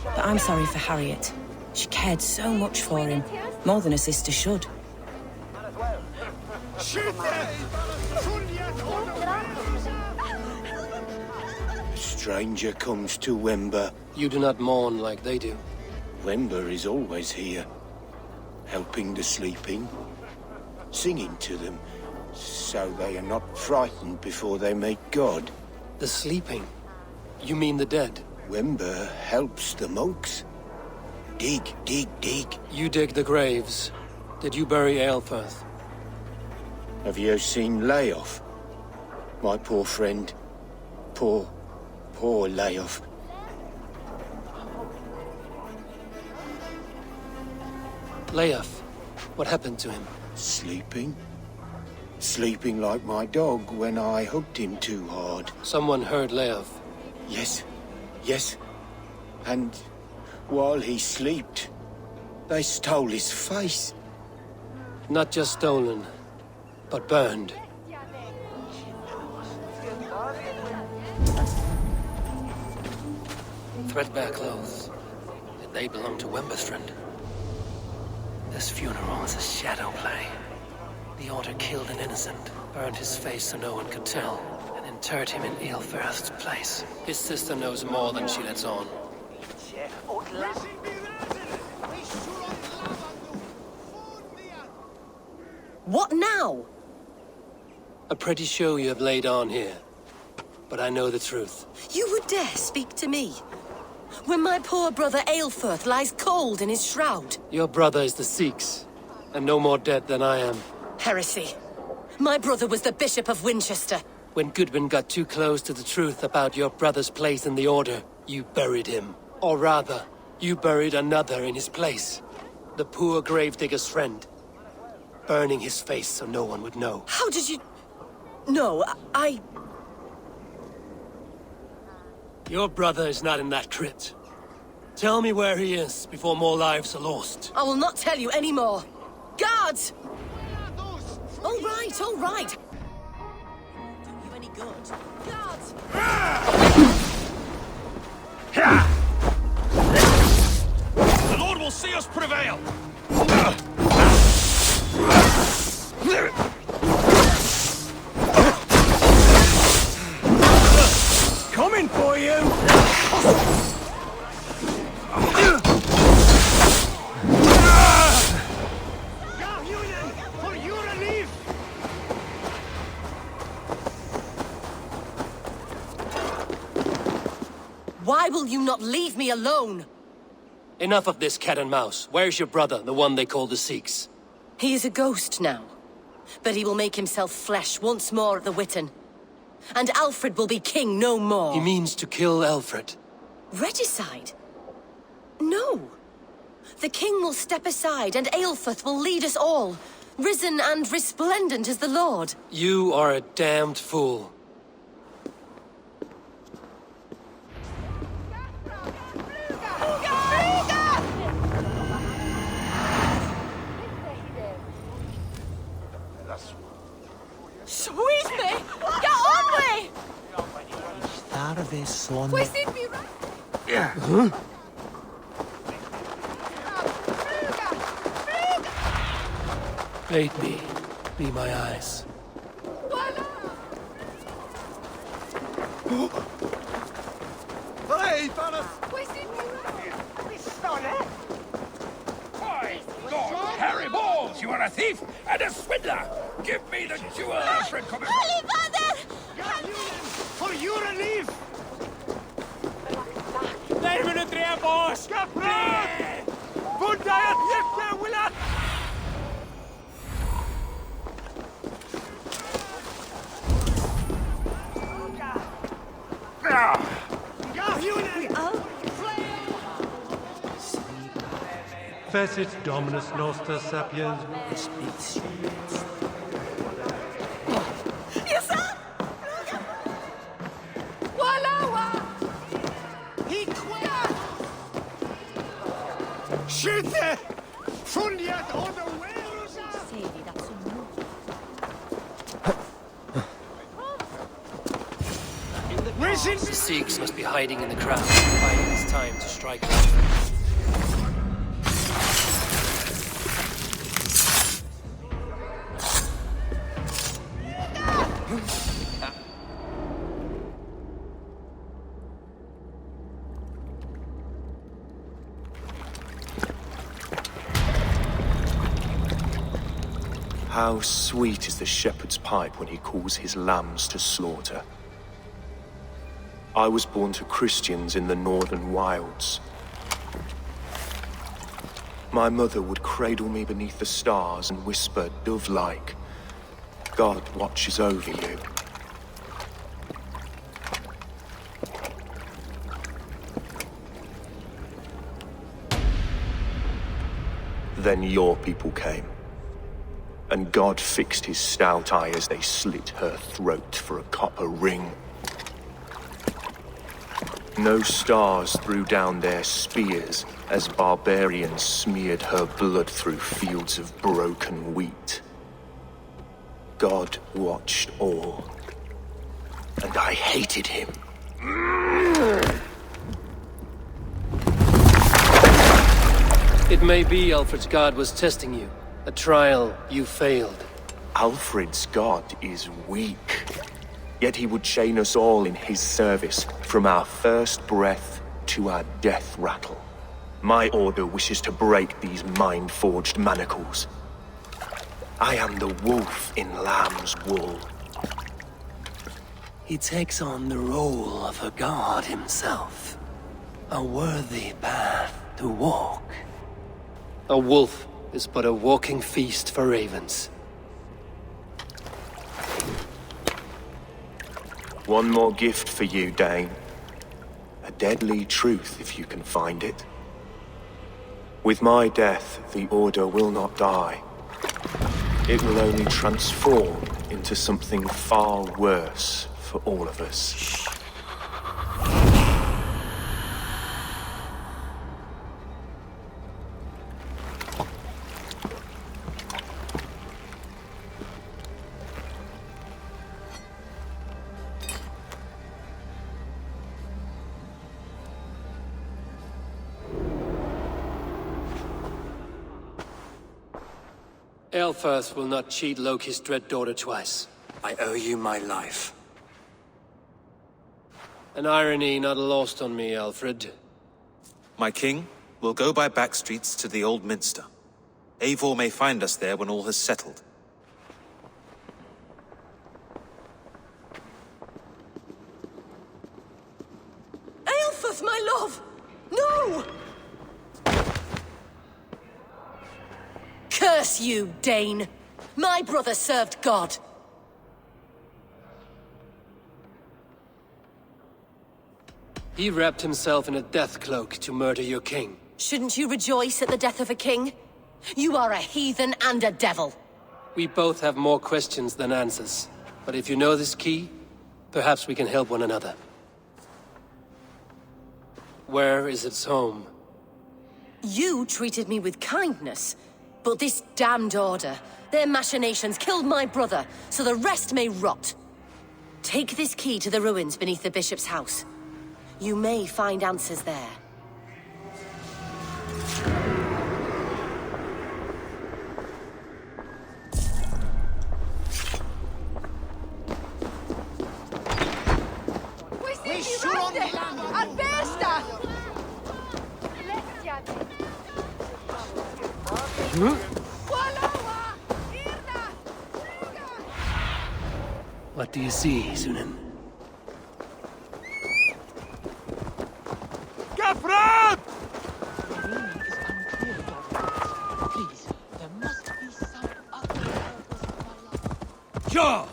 But I'm sorry for Harriet. She cared so much for him. More than a sister should. Stranger comes to Wember. You do not mourn like they do. Wember is always here, helping the sleeping, singing to them, so they are not frightened before they meet God. The sleeping? You mean the dead? Wember helps the monks. Dig, dig, dig. You dig the graves. Did you bury Aelfir? Have you seen Leof? My poor friend. Poor Leof. Leof? What happened to him? Sleeping. Sleeping like my dog when I hugged him too hard. Someone heard Leof. Yes. And while he slept, they stole his face. Not just stolen, but burned. Threadbare clothes. Did they belong to Wemberstrand? This funeral is a shadow play. The Order killed an innocent, burned his face so no one could tell, and interred him in Aelfirth's place. His sister knows more than she lets on. What now? A pretty show you have laid on here. But I know the truth. You would dare speak to me? When my poor brother Aelfir lies cold in his shroud. Your brother is the Sikhs, and no more dead than I am. Heresy. My brother was the Bishop of Winchester. When Goodwin got too close to the truth about your brother's place in the Order, you buried him. Or rather, you buried another in his place. The poor gravedigger's friend. burning his face so no one would know. How did you... No, I... Your brother is not in that crypt. Tell me where he is before more lives are lost. I will not tell you anymore. Guards! All right, all right. Don't do you any good. Guards! The Lord will see us prevail! Coming for you! For your relief! Why will you not leave me alone? Enough of this cat and mouse. Where's your brother, the one they call the Sikhs? He is a ghost now. But he will make himself flesh once more at the Witten. And Alfred will be king no more. He means to kill Alfred. Regicide? No. The king will step aside and Aelfrith will lead us all, risen and resplendent as the Lord. You are a damned fool. Squeeze me! Get on me! Twisted me right. Huh? Bait me. Be my eyes. Hey, Thanos! Harry Balls, you are a thief and a swindler! Give me the jewel, Alfred! Holy Father! For your relief! Neem het er boos! Kapitein! Goed dat je het hebt, Willem! Fecit Dominus Noster Sapiens. Yes, sir! Walawa! Skytte! Fundiet oder Werusa! The Sikhs must be hiding in the crowd, biding his time to strike Alfred. How sweet is the shepherd's pipe when he calls his lambs to slaughter. I was born to Christians in the northern wilds. My mother would cradle me beneath the stars and whisper, dove-like, God watches over you. Then your people came. And God fixed his stout eye as they slit her throat for a copper ring. No stars threw down their spears as barbarians smeared her blood through fields of broken wheat. God watched all, and I hated him. It may be Alfred's god was testing you. A trial you failed. Alfred's god is weak. Yet he would chain us all in his service, from our first breath to our death rattle. My order wishes to break these mind-forged manacles. I am the wolf in lamb's wool. He takes on the role of a god himself. A worthy path to walk. A wolf is but a walking feast for ravens. One more gift for you, Dane. A deadly truth, if you can find it. With my death, the Order will not die. it will only transform into something far worse for all of us. Aelfirth will not cheat Loki's dread daughter twice. I owe you my life. An irony not lost on me, Alfred. My king will go by back streets to the Old Minster. Eivor may find us there when all has settled. Aelfirth, my love! No! Curse you, Dane! My brother served God! He wrapped himself in a death cloak to murder your king. Shouldn't you rejoice at the death of a king? You are a heathen and a devil. We both have more questions than answers. But if you know this key, perhaps we can help one another. Where is its home? You treated me with kindness, but this damned order, their machinations killed my brother, so the rest may rot. Take this key to the ruins beneath the bishop's house. You may find answers there. What do you see, Sunan? Gafrad! Please, there must be some other purpose. Sure!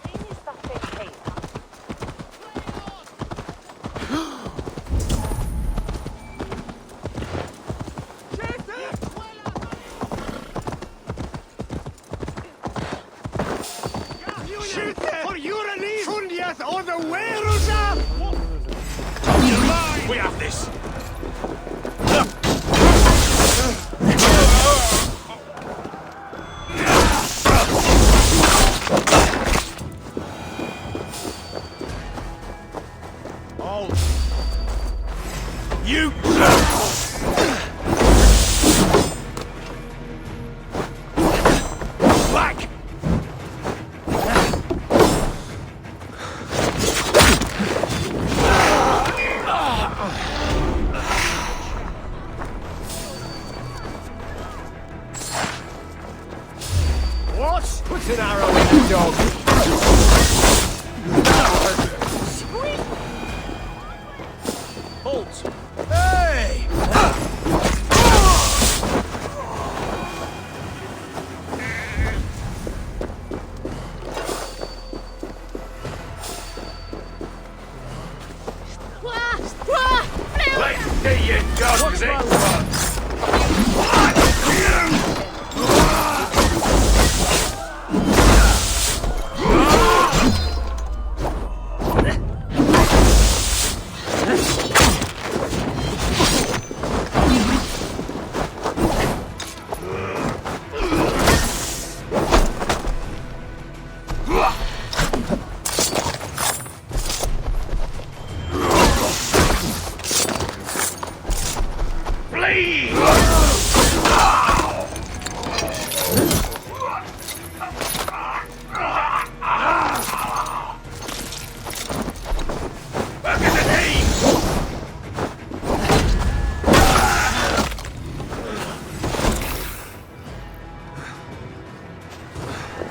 We have this! Oh! You! Back! What? Put an arrow in the dog. Halt! Hey! Wait, there you go!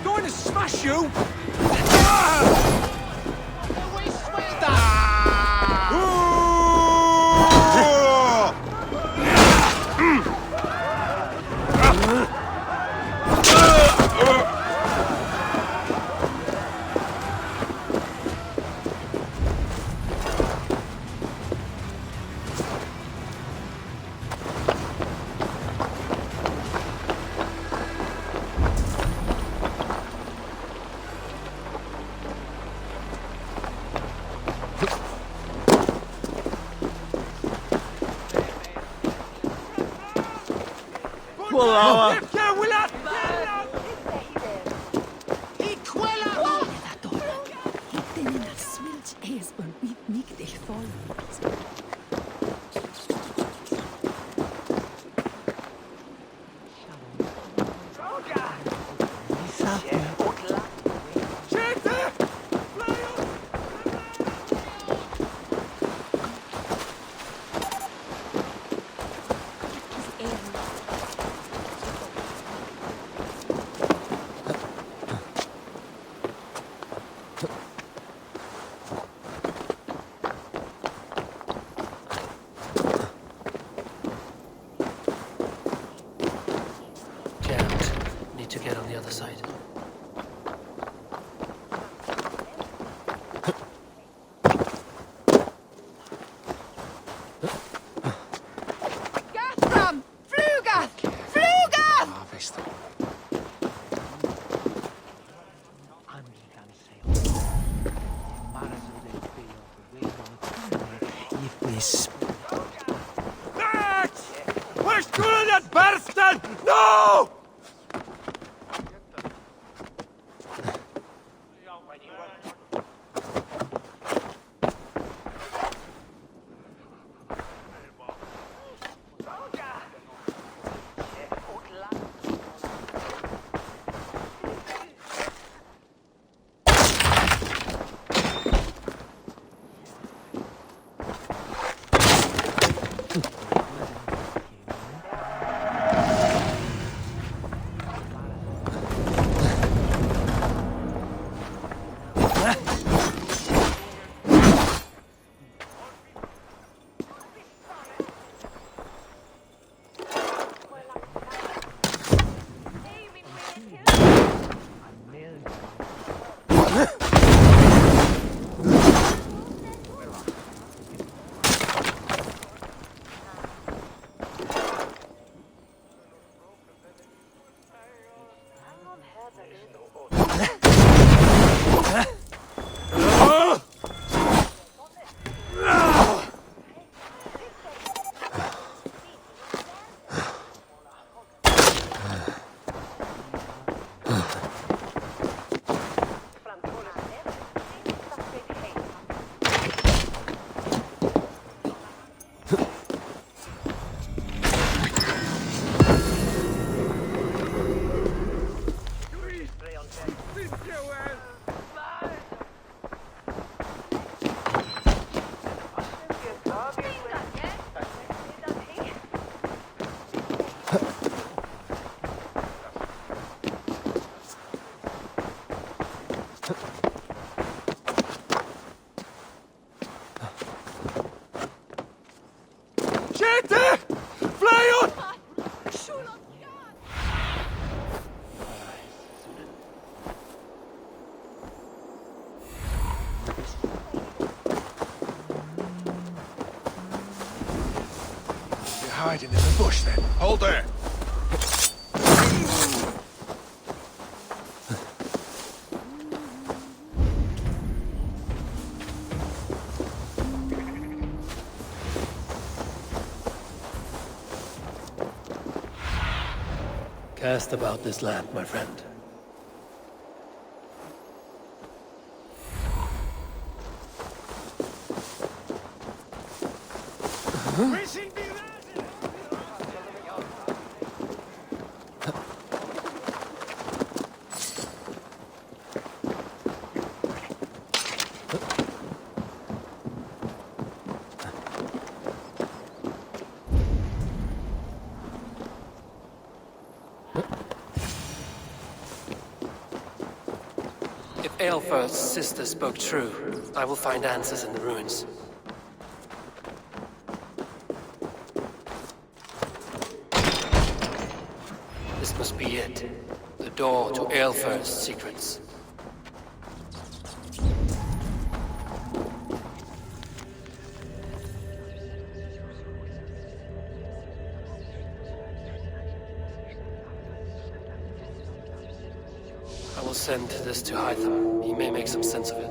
Going to smash you! Valhalla! To get on the other side. Gathram! Flugath! Flugath! Harvest. We're schooling at Barston! No! Hiding in the bush, then. Hold there. Cast about this lamp, my friend. Aelfir's sister spoke true. I will find answers in the ruins. This must be it. The door to Aelfir's secrets. I will send this to Hytham. He may make some sense of it.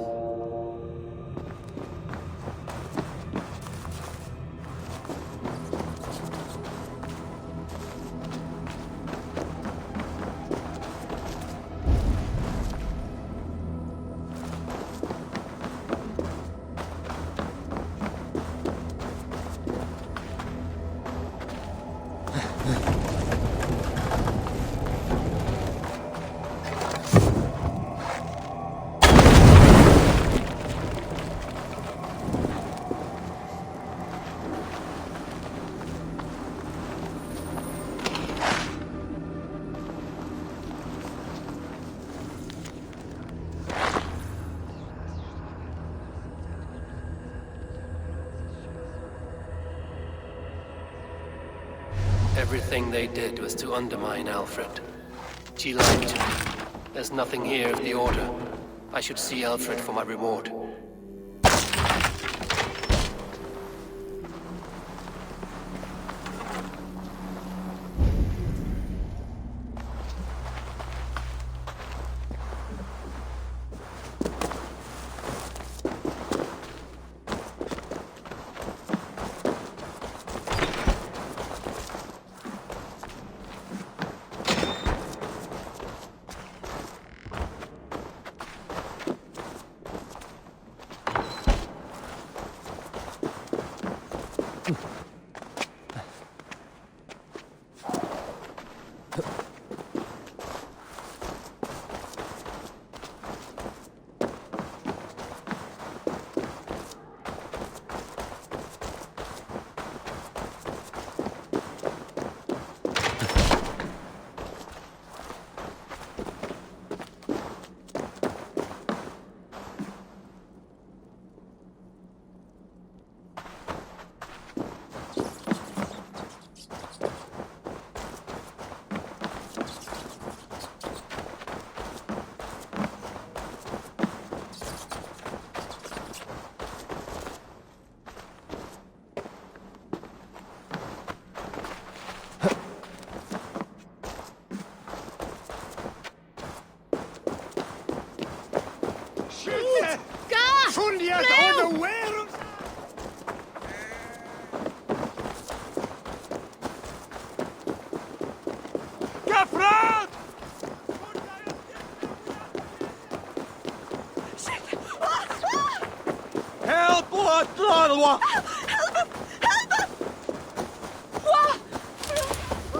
Everything they did was to undermine Alfred. She lied to me. There's nothing here of the Order. I should see Alfred for my reward.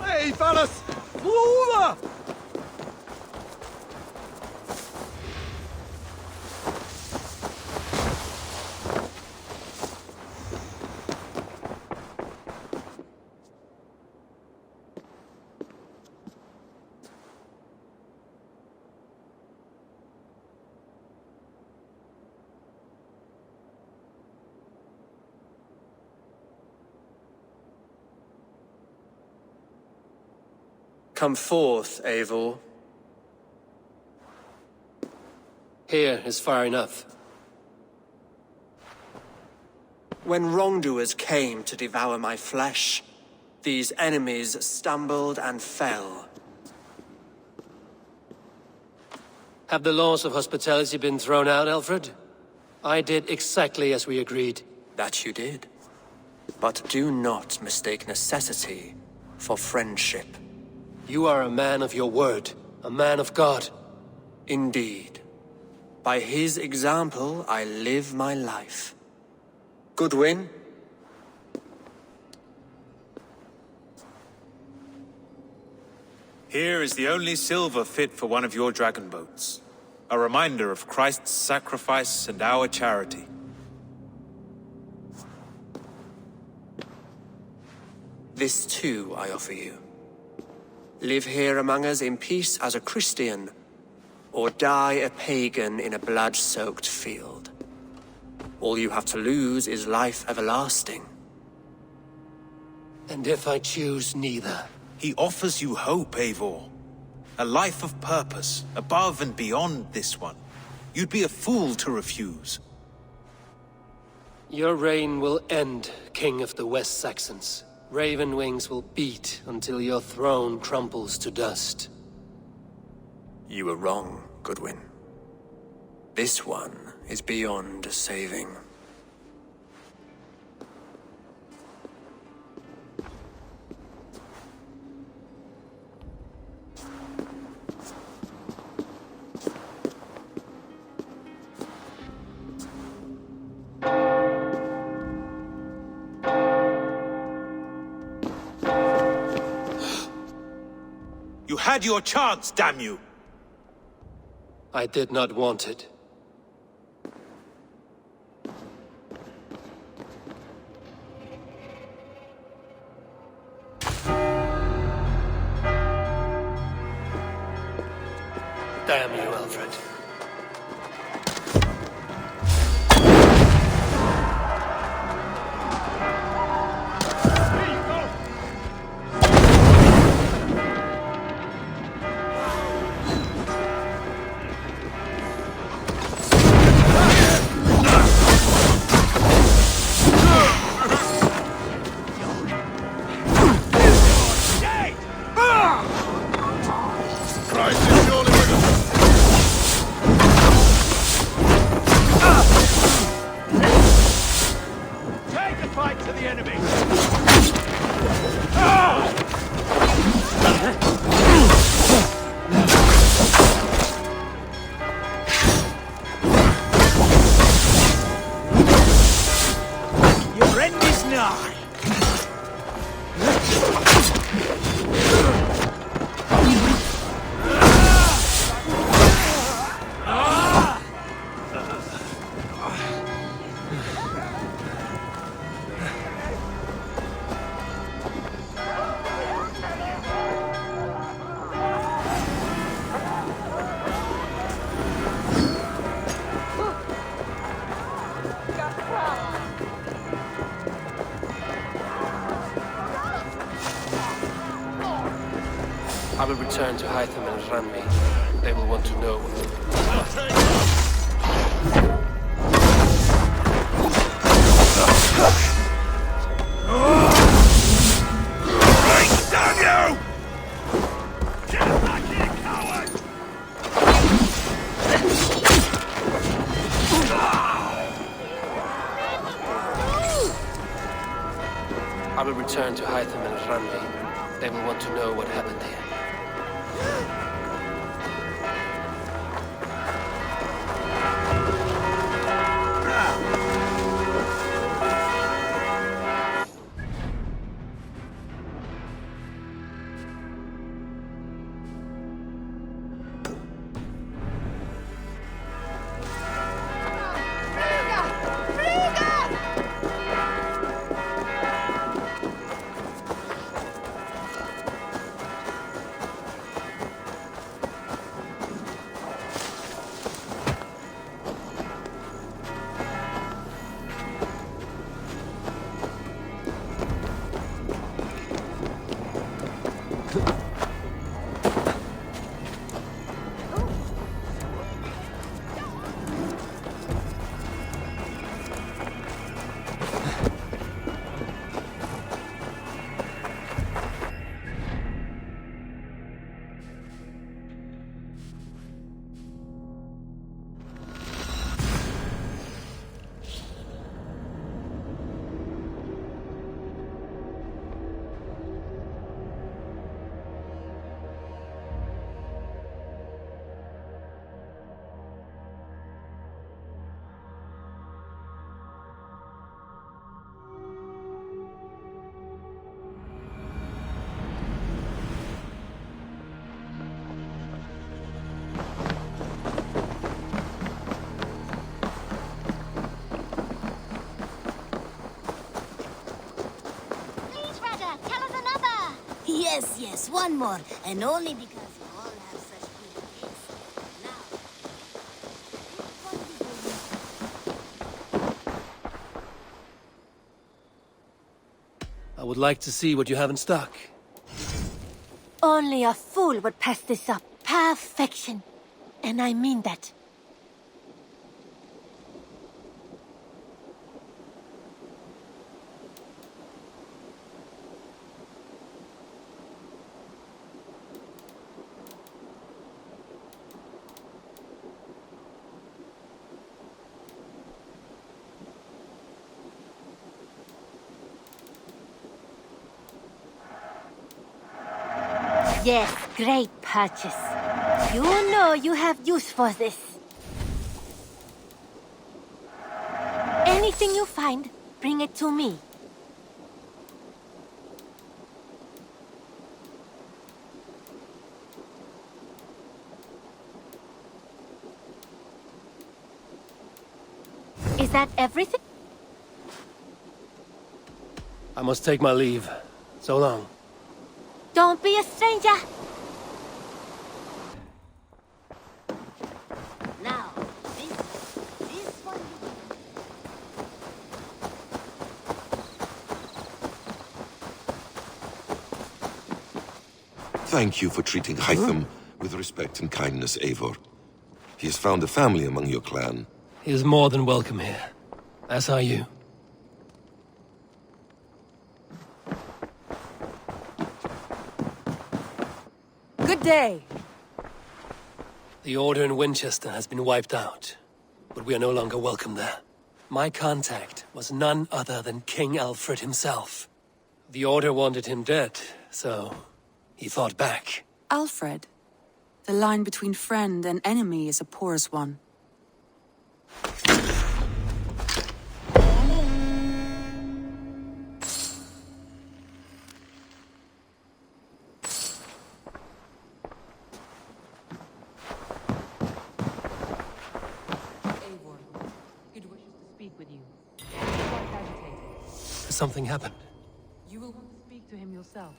Hey, fellas! Over! Come forth, Eivor. Here is far enough. When wrongdoers came to devour my flesh, these enemies stumbled and fell. Have the laws of hospitality been thrown out, Alfred? I did exactly as we agreed. That you did. But do not mistake necessity for friendship. You are a man of your word, a man of God. Indeed. By his example, I live my life. Goodwin? Here is the only silver fit for one of your dragon boats. A reminder of Christ's sacrifice and our charity. This too I offer you. Live here among us in peace as a Christian, or die a pagan in a blood-soaked field. All you have to lose is life everlasting. And if I choose neither? He offers you hope, Eivor. A life of purpose, above and beyond this one. You'd be a fool to refuse. Your reign will end, King of the West Saxons. Raven wings will beat until your throne crumples to dust. You were wrong, Goodwin. This one is beyond saving. You had your chance, damn you! I did not want it. Damn you, Alfred. Christ is surely with us! Take the fight to the enemy! Your end is nigh! I will return to Hytham and Ranmi. They will want to know. Damn you! Get back here, coward! I will return to Hytham and Ranmi. They will want to know what happened here. Yes, yes, one more. And only because you all have such good taste. I would like to see what you have in stock. Only a fool would pass this up. Perfection. And I mean that. Yes, great purchase. You know you have use for this. Anything you find, bring it to me. Is that everything? I must take my leave. So long. Don't be a stranger. Now, this one. Thank you for treating Hytham with respect and kindness, Eivor. He has found a family among your clan. He is more than welcome here. As are you. Good day. The Order in Winchester has been wiped out, but we are no longer welcome there. My contact was none other than King Alfred himself. The Order wanted him dead, so he fought back. Alfred? The line between friend and enemy is a porous one. Something happened. You will want to speak to him yourself.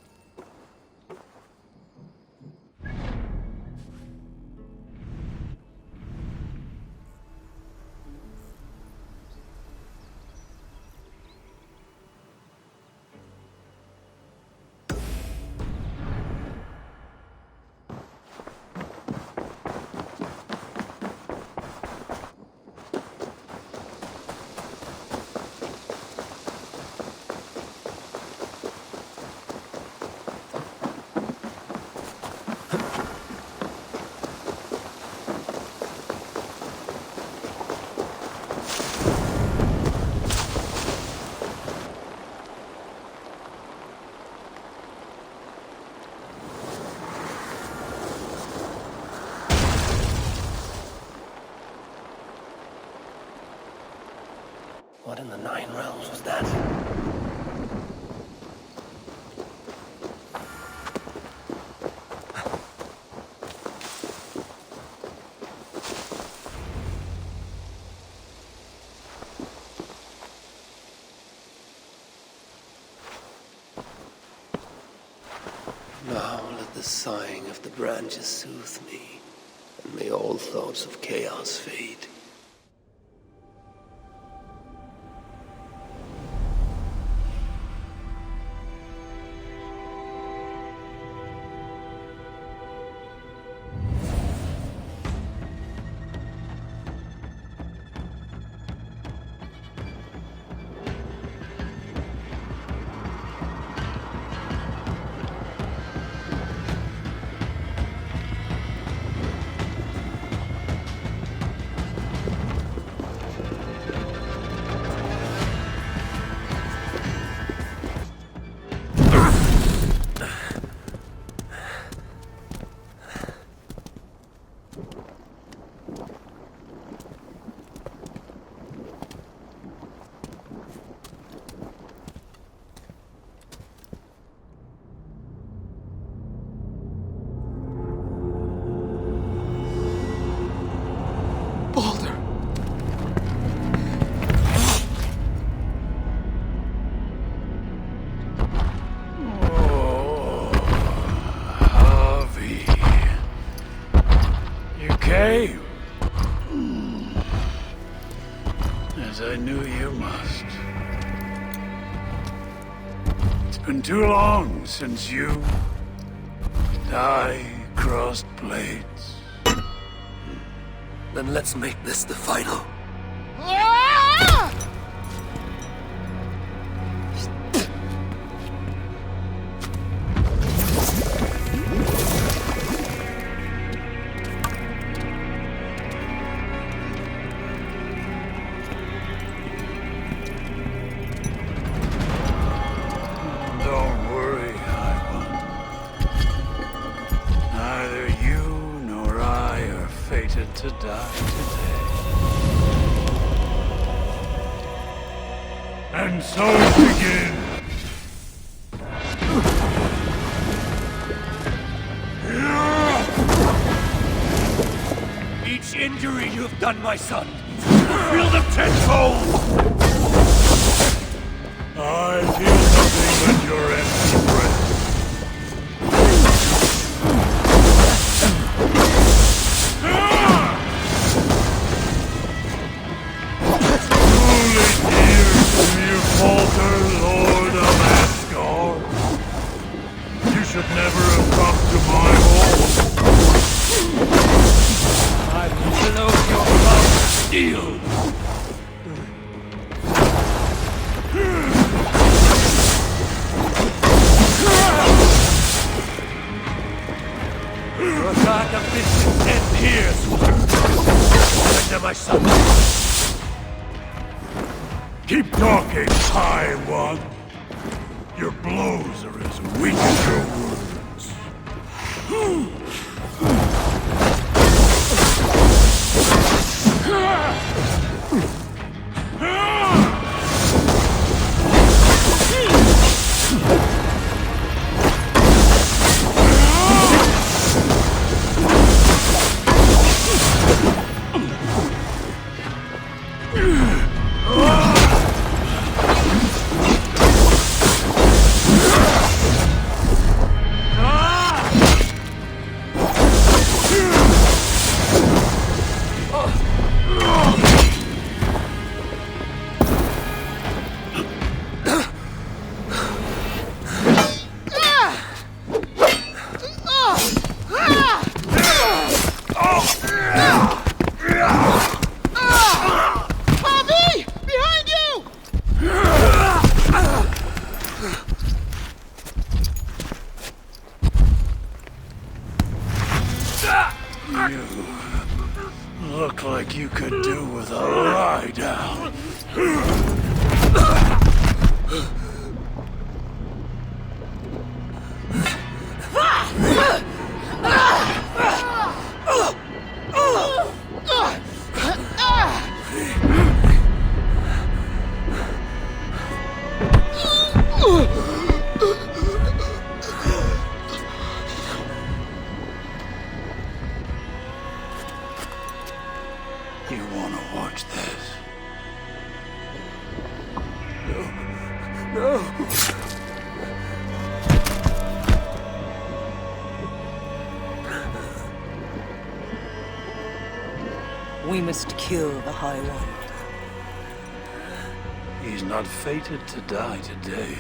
What in the Nine Realms was that? Now let the sighing of the branches soothe me, and may all thoughts of chaos fade. As I knew you must. It's been too long since you and I crossed blades. Then let's make this the final. To die today. And so begin. Each injury you have done, my son, will feel them tenfold. I feel nothing but your empty breath. Falter, Lord of Asgard. You should never have come to my home. I below your love steel. End here! Surrender my son! Keep talking, High One. Your blows are as weak as your words. Look like you could do with a lie down. You want to watch this? No. We must cure the High One. He's not fated to die today.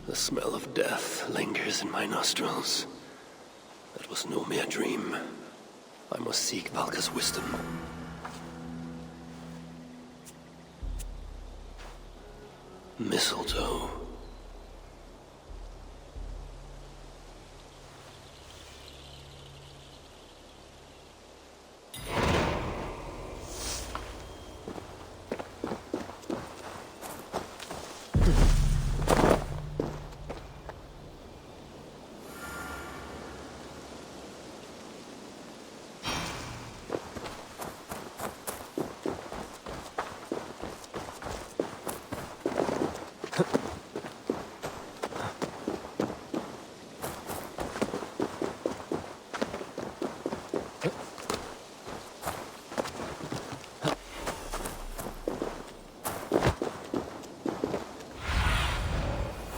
The smell of death lingers in my nostrils. That was no mere dream. I must seek Valka's wisdom. Mistletoe.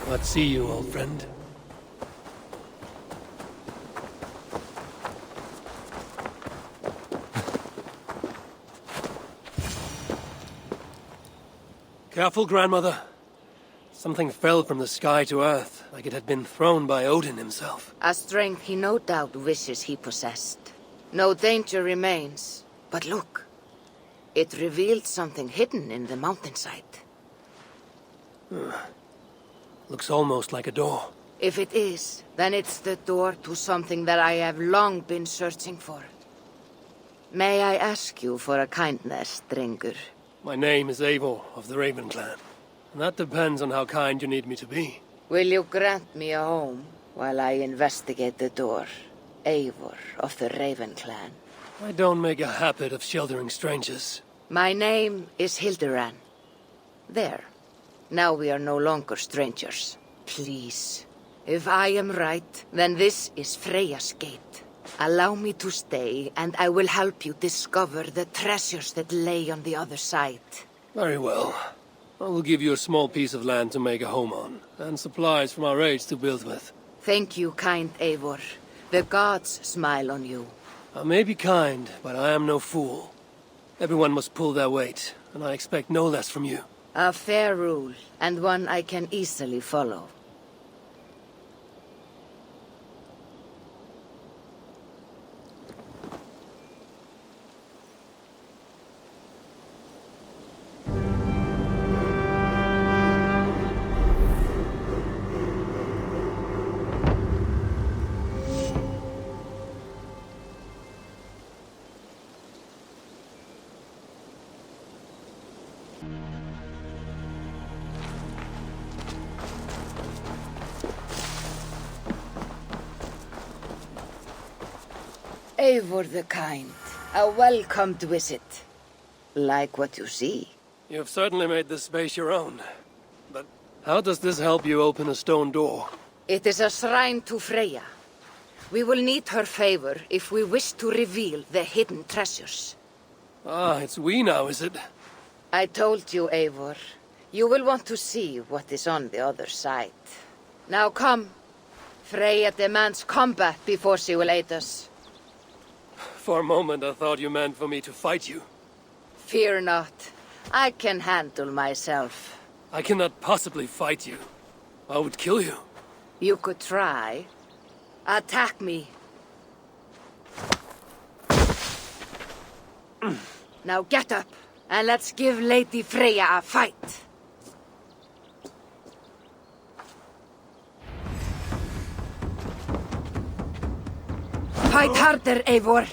Let's see you, old friend. Careful, grandmother. Something fell from the sky to earth, like it had been thrown by Odin himself. A strength he no doubt wishes he possessed. No danger remains. But look, it revealed something hidden in the mountainside. Looks almost like a door. If it is, then it's the door to something that I have long been searching for. May I ask you for a kindness, Drengur? My name is Eivor of the Raven Clan. And that depends on how kind you need me to be. Will you grant me a home while I investigate the door? Eivor of the Raven Clan. I don't make a habit of sheltering strangers. My name is Hilderan. There. Now we are no longer strangers. Please. If I am right, then this is Freya's gate. Allow me to stay, and I will help you discover the treasures that lay on the other side. Very well. I will give you a small piece of land to make a home on, and supplies from our raids to build with. Thank you, kind Eivor. The gods smile on you. I may be kind, but I am no fool. Everyone must pull their weight, and I expect no less from you. A fair rule, and one I can easily follow. Eivor the Kind, a welcomed visit. Like what you see. You've certainly made this space your own. But how does this help you open a stone door? It is a shrine to Freya. We will need her favor if we wish to reveal the hidden treasures. Ah, it's we now, is it? I told you, Eivor. You will want to see what is on the other side. Now come. Freya demands combat before she will aid us. For a moment, I thought you meant for me to fight you. Fear not. I can handle myself. I cannot possibly fight you. I would kill you. You could try. Attack me. Now get up, and let's give Lady Freya a fight. Fight harder, Eivor.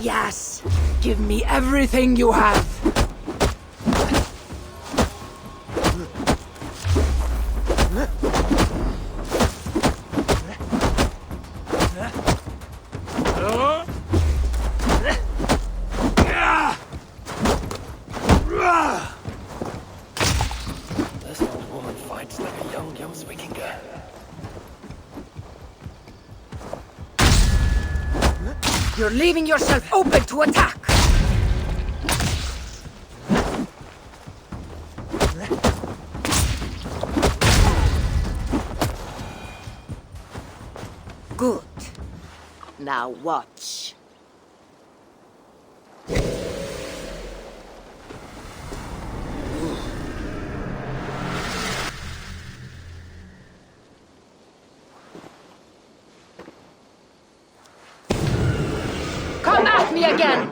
Yes, give me everything you have. This old woman fights like a young viking. You're leaving yourself open to attack! Good. Now watch. Come at me again!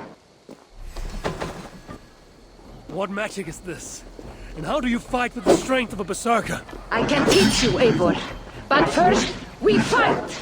What magic is this? And how do you fight with the strength of a berserker? I can teach you, Eivor. But first, we fight!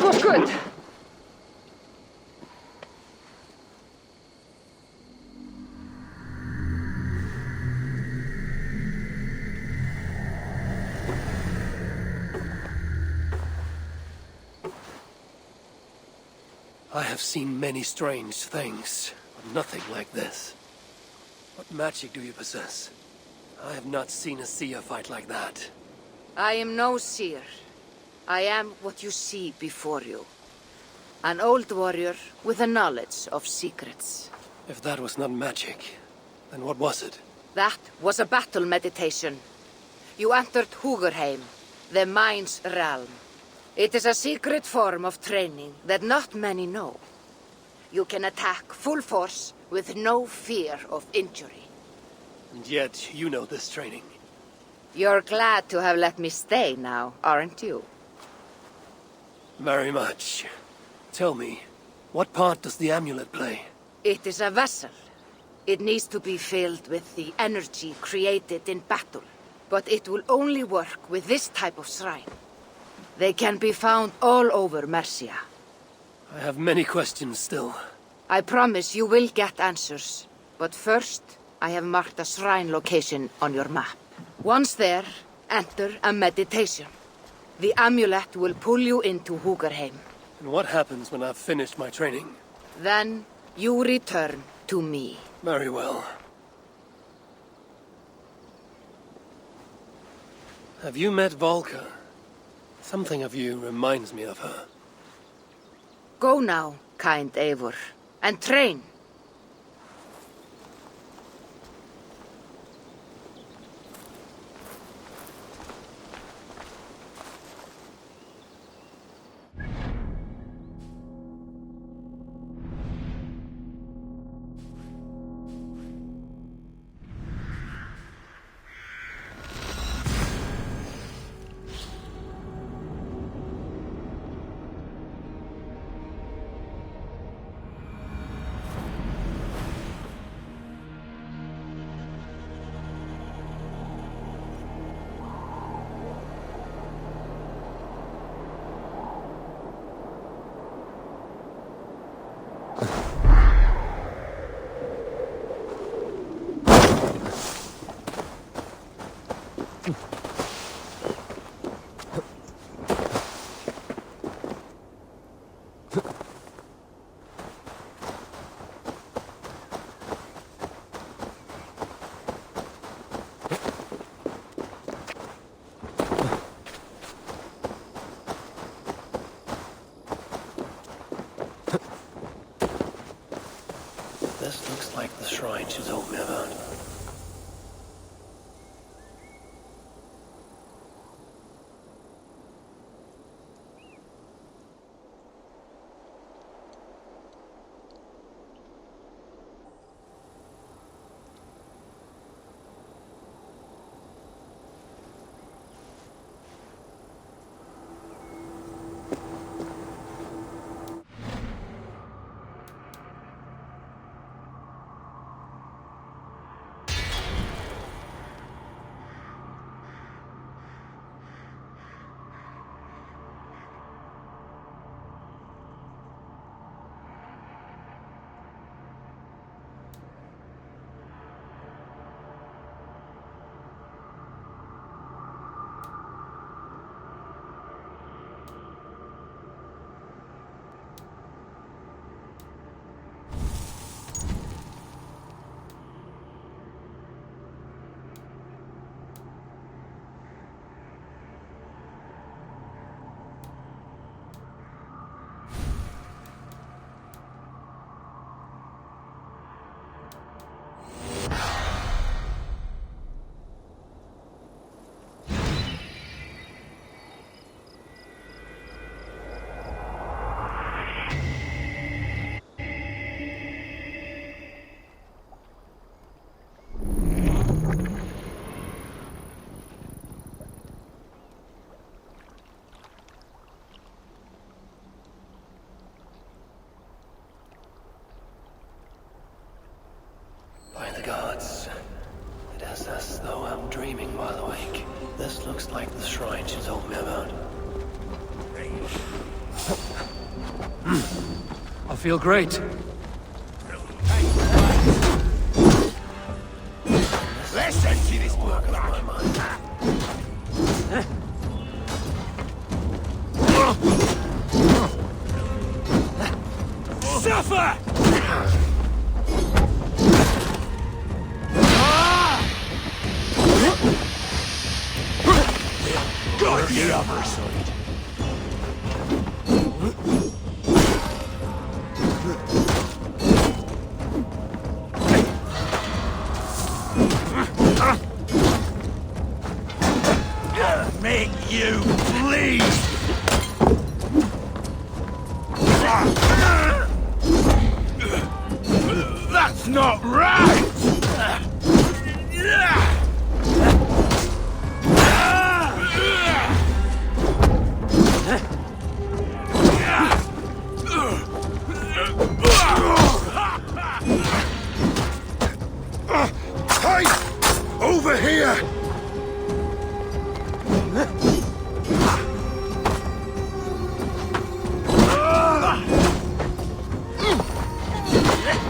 was good. I have seen many strange things, but nothing like this. What magic do you possess? I have not seen a seer fight like that. I am no seer. I am what you see before you. An old warrior with a knowledge of secrets. If that was not magic, then what was it? That was a battle meditation. You entered Hugerheim, the mind's realm. It is a secret form of training that not many know. You can attack full force with no fear of injury. And yet, you know this training. You're glad to have let me stay now, aren't you? Very much. Tell me, what part does the amulet play? It is a vessel. It needs to be filled with the energy created in battle. But it will only work with this type of shrine. They can be found all over Mercia. I have many questions still. I promise you will get answers. But first, I have marked a shrine location on your map. Once there, enter a meditation. The amulet will pull you into Hugerheim. And what happens when I've finished my training? Then, you return to me. Very well. Have you met Volka? Something of you reminds me of her. Go now, kind Eivor, and train. This looks like the shrine she told me about. By the gods, it is as though I'm dreaming while awake. This looks like the shrine she told me about. feel great. Let's empty this block back. Suffer! Got the other side. Make you bleed! That's not right! Hey! Over here!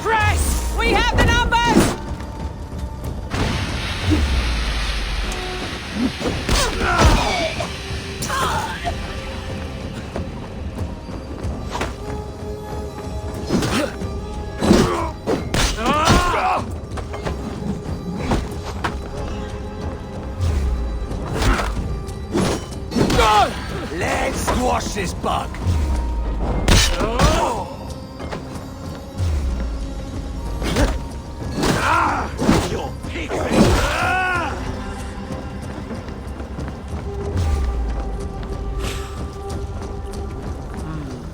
Press! We have the numbers! Let's squash this bug. You're picking.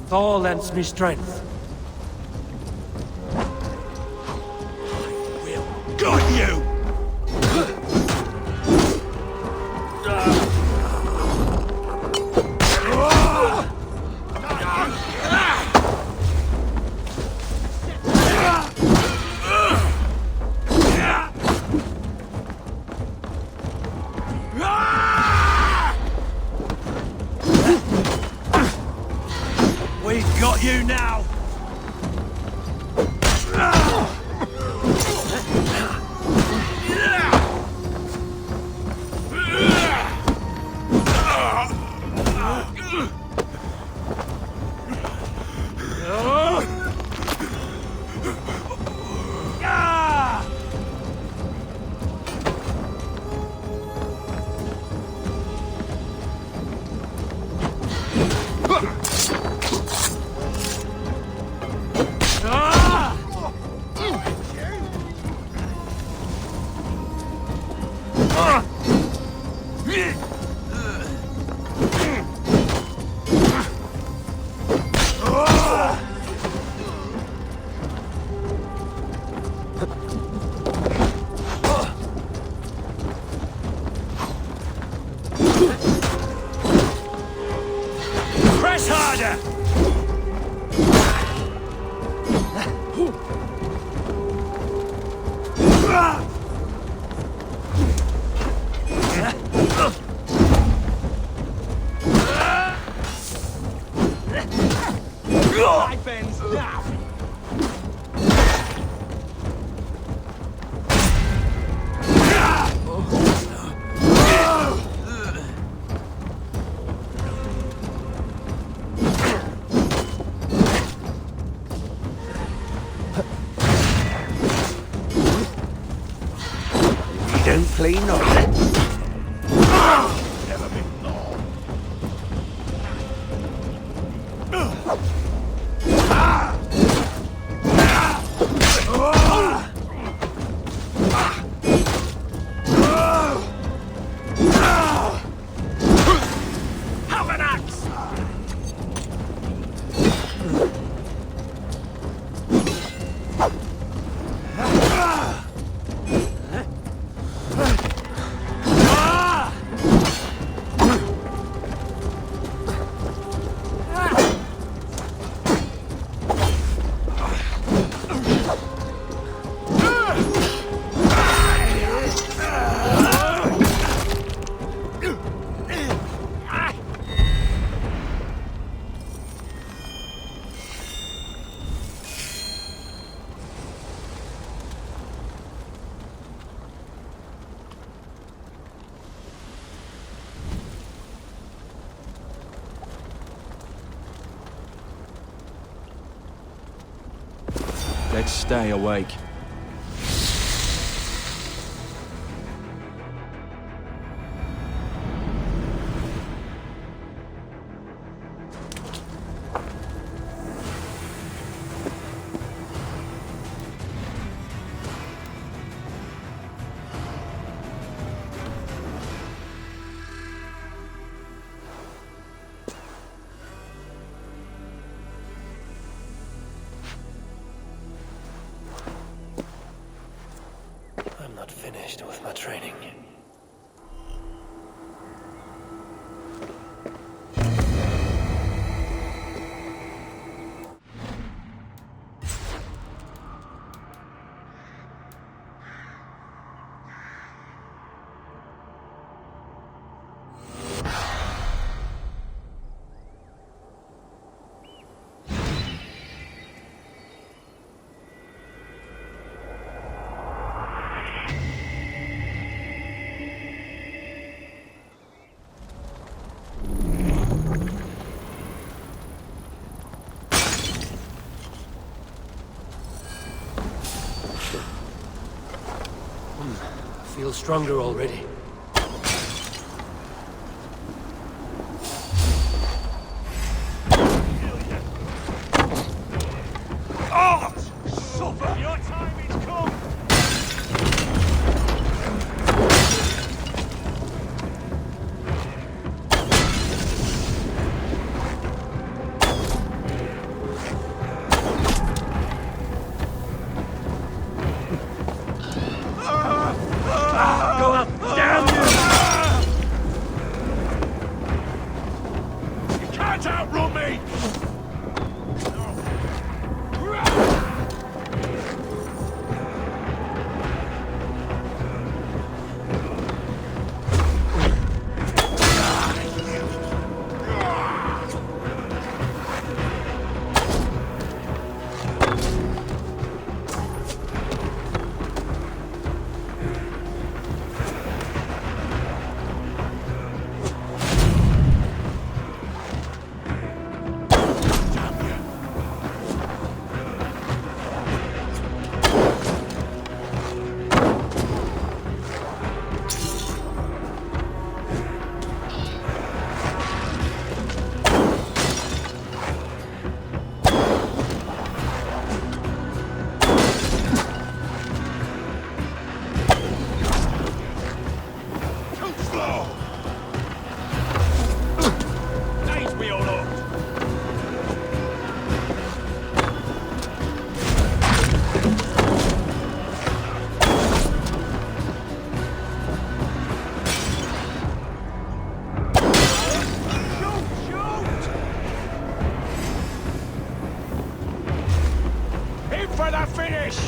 Thor lends me strength. Got you! We've got you now! Press harder! I bends down. We don't play nothing. Never been more. Have an axe! Let's stay awake. I'm not finished with my training. Feel stronger already. Oh! Suffer! Your time is come! Go up! Damn you! You can't outrun me! For the finish!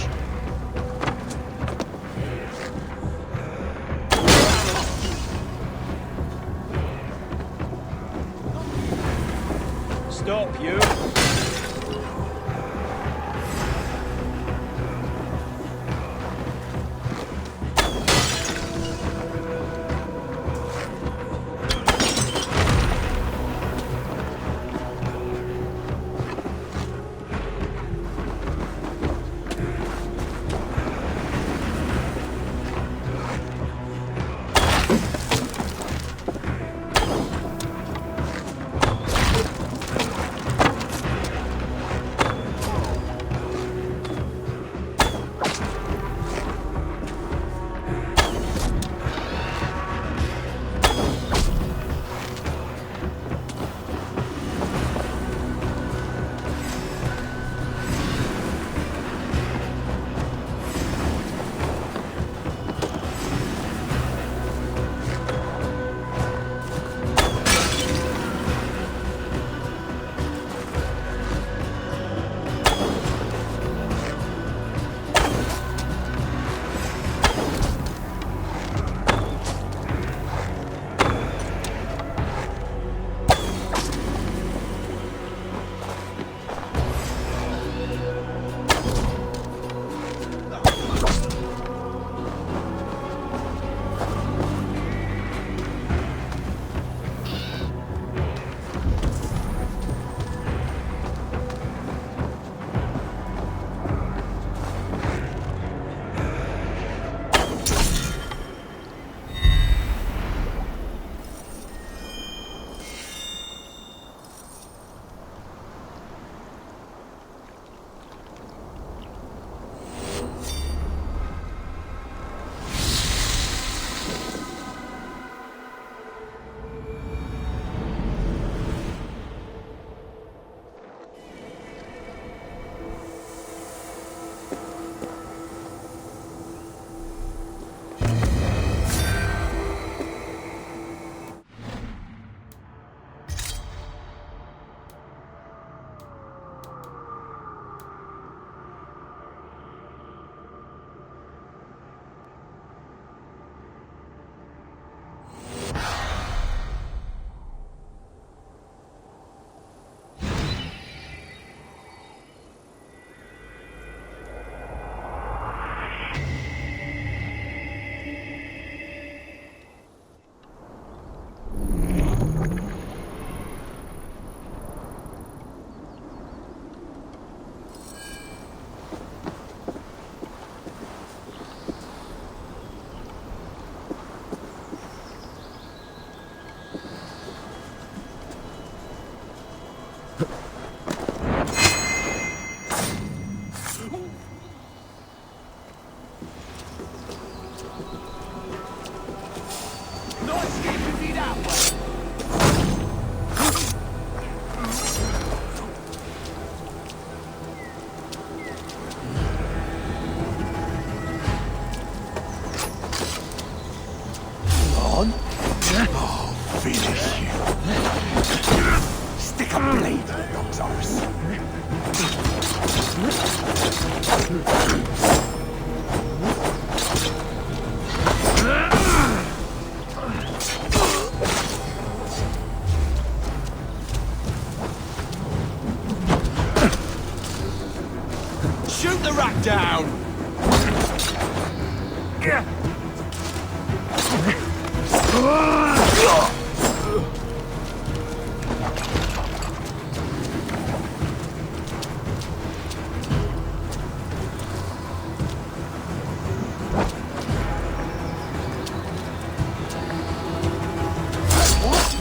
Stop, you! Shoot the rat down!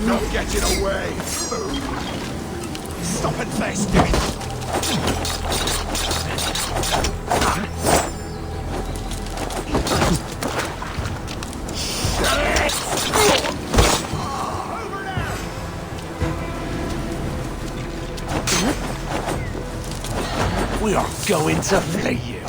Not getting away! Stop and face death! We are going to flay you!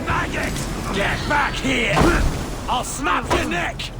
Maggot! Get back here! I'll snap your neck!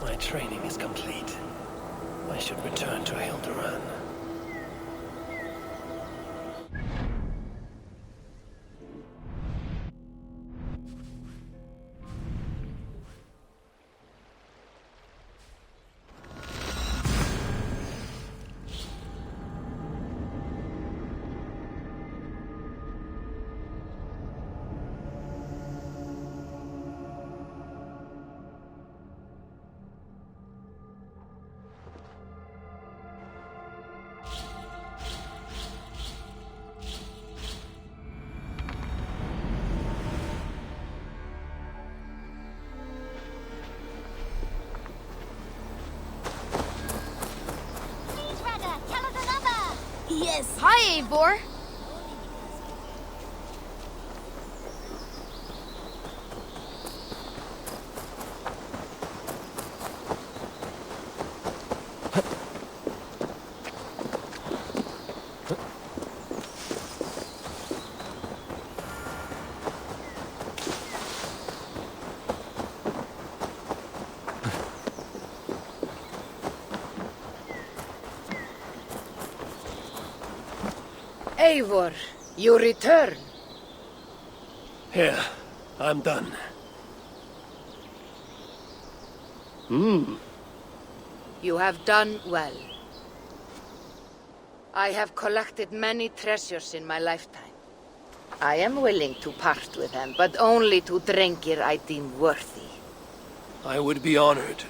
My training is complete. I should return to Hilderan. Yes. Hi, Eivor. Eivor, you return. Here, I'm done. You have done well. I have collected many treasures in my lifetime. I am willing to part with them, but only to Drengir I deem worthy. I would be honored.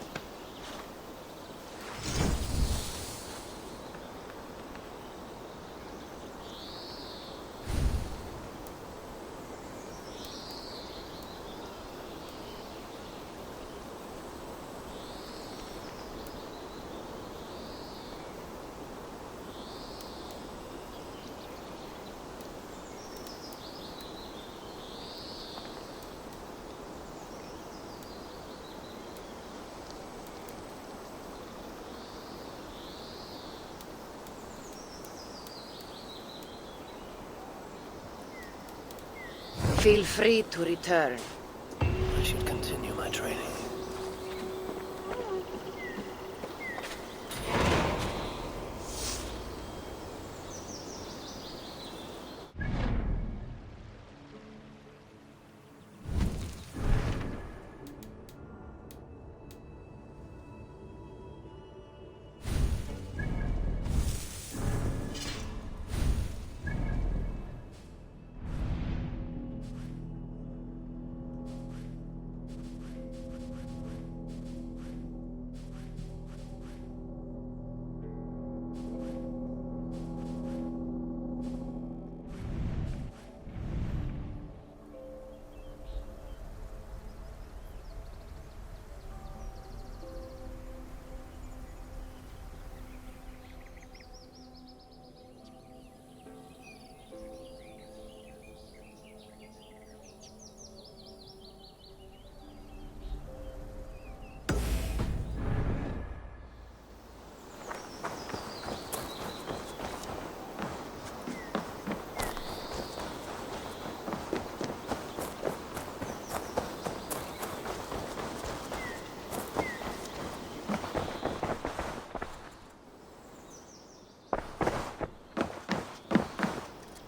Feel free to return. I should continue my training.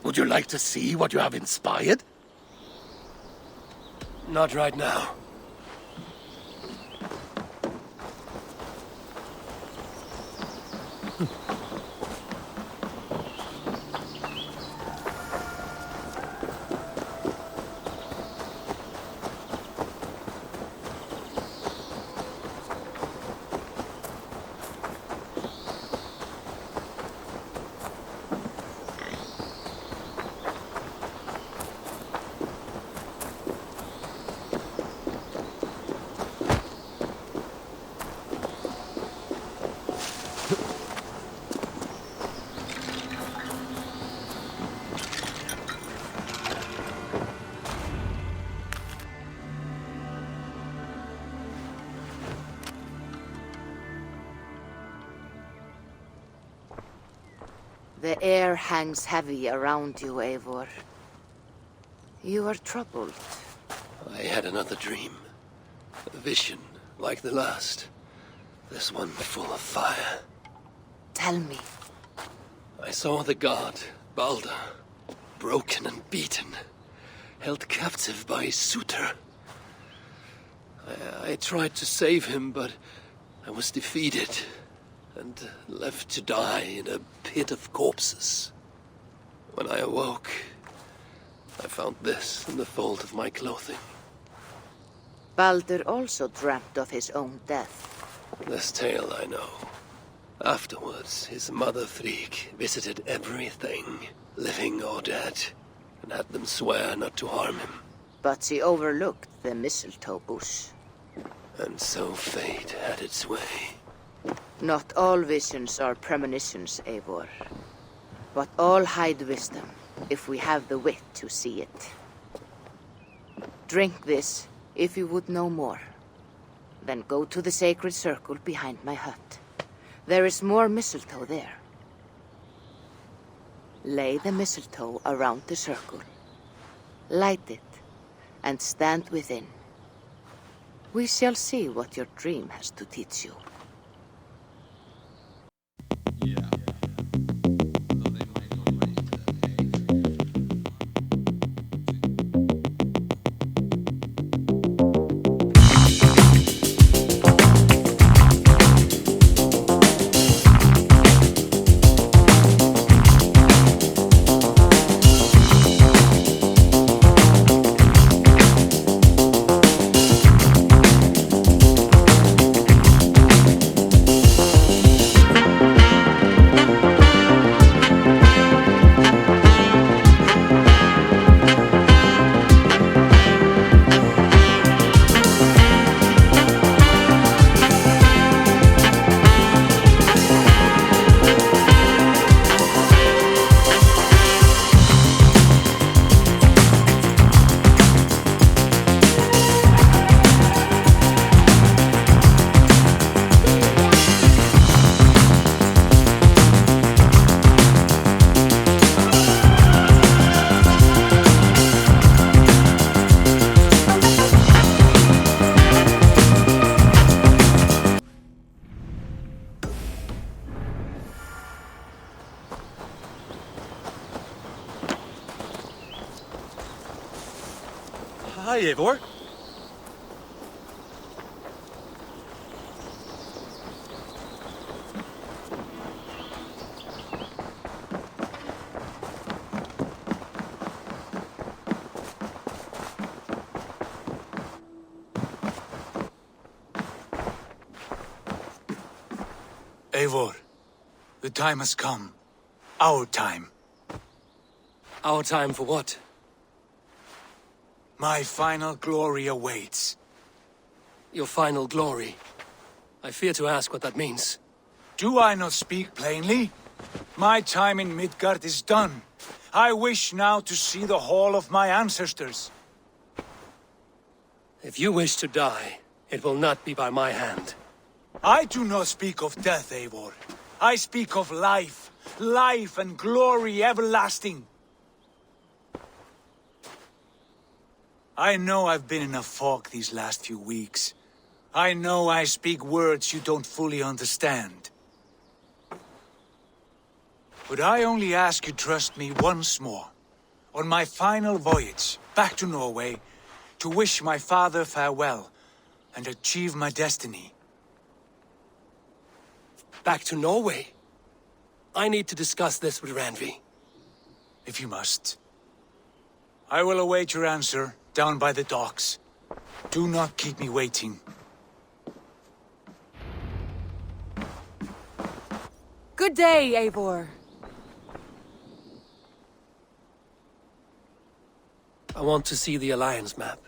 Would you like to see what you have inspired? Not right now. The air hangs heavy around you, Eivor. You are troubled. I had another dream. A vision, like the last. This one full of fire. Tell me. I saw the god, Balder, broken and beaten, held captive by his suitor. I tried to save him, but I was defeated and left to die in a pit of corpses. When I awoke, I found this in the fold of my clothing. Balder also dreamt of his own death. This tale I know. Afterwards, his mother Frigg visited everything, living or dead, and had them swear not to harm him. But she overlooked the mistletoe bush. And so fate had its way. Not all visions are premonitions, Eivor. But all hide wisdom, if we have the wit to see it. Drink this, if you would know more. Then go to the sacred circle behind my hut. There is more mistletoe there. Lay the mistletoe around the circle. Light it, and stand within. We shall see what your dream has to teach you. Aye, Eivor. Eivor, the time has come. Our time. Our time for what? My final glory awaits. Your final glory. I fear to ask what that means. Do I not speak plainly? My time in Midgard is done. I wish now to see the hall of my ancestors. If you wish to die, it will not be by my hand. I do not speak of death, Eivor. I speak of life. Life and glory everlasting. I know I've been in a fog these last few weeks. I know I speak words you don't fully understand. But I only ask you trust me once more. On my final voyage, back to Norway, to wish my father farewell, and achieve my destiny. Back to Norway? I need to discuss this with Randvi. If you must. I will await your answer down by the docks. Do not keep me waiting. Good day, Eivor. I want to see the Alliance map.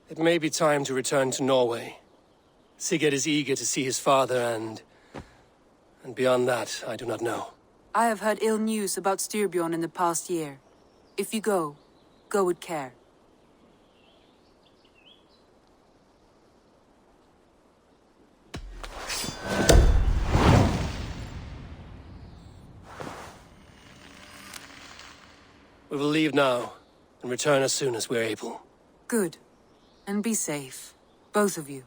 It may be time to return to Norway. Sigurd is eager to see his father and beyond that, I do not know. I have heard ill news about Styrbjorn in the past year. If you go, go with care. We will leave now, and return as soon as we're able. Good. And be safe, both of you.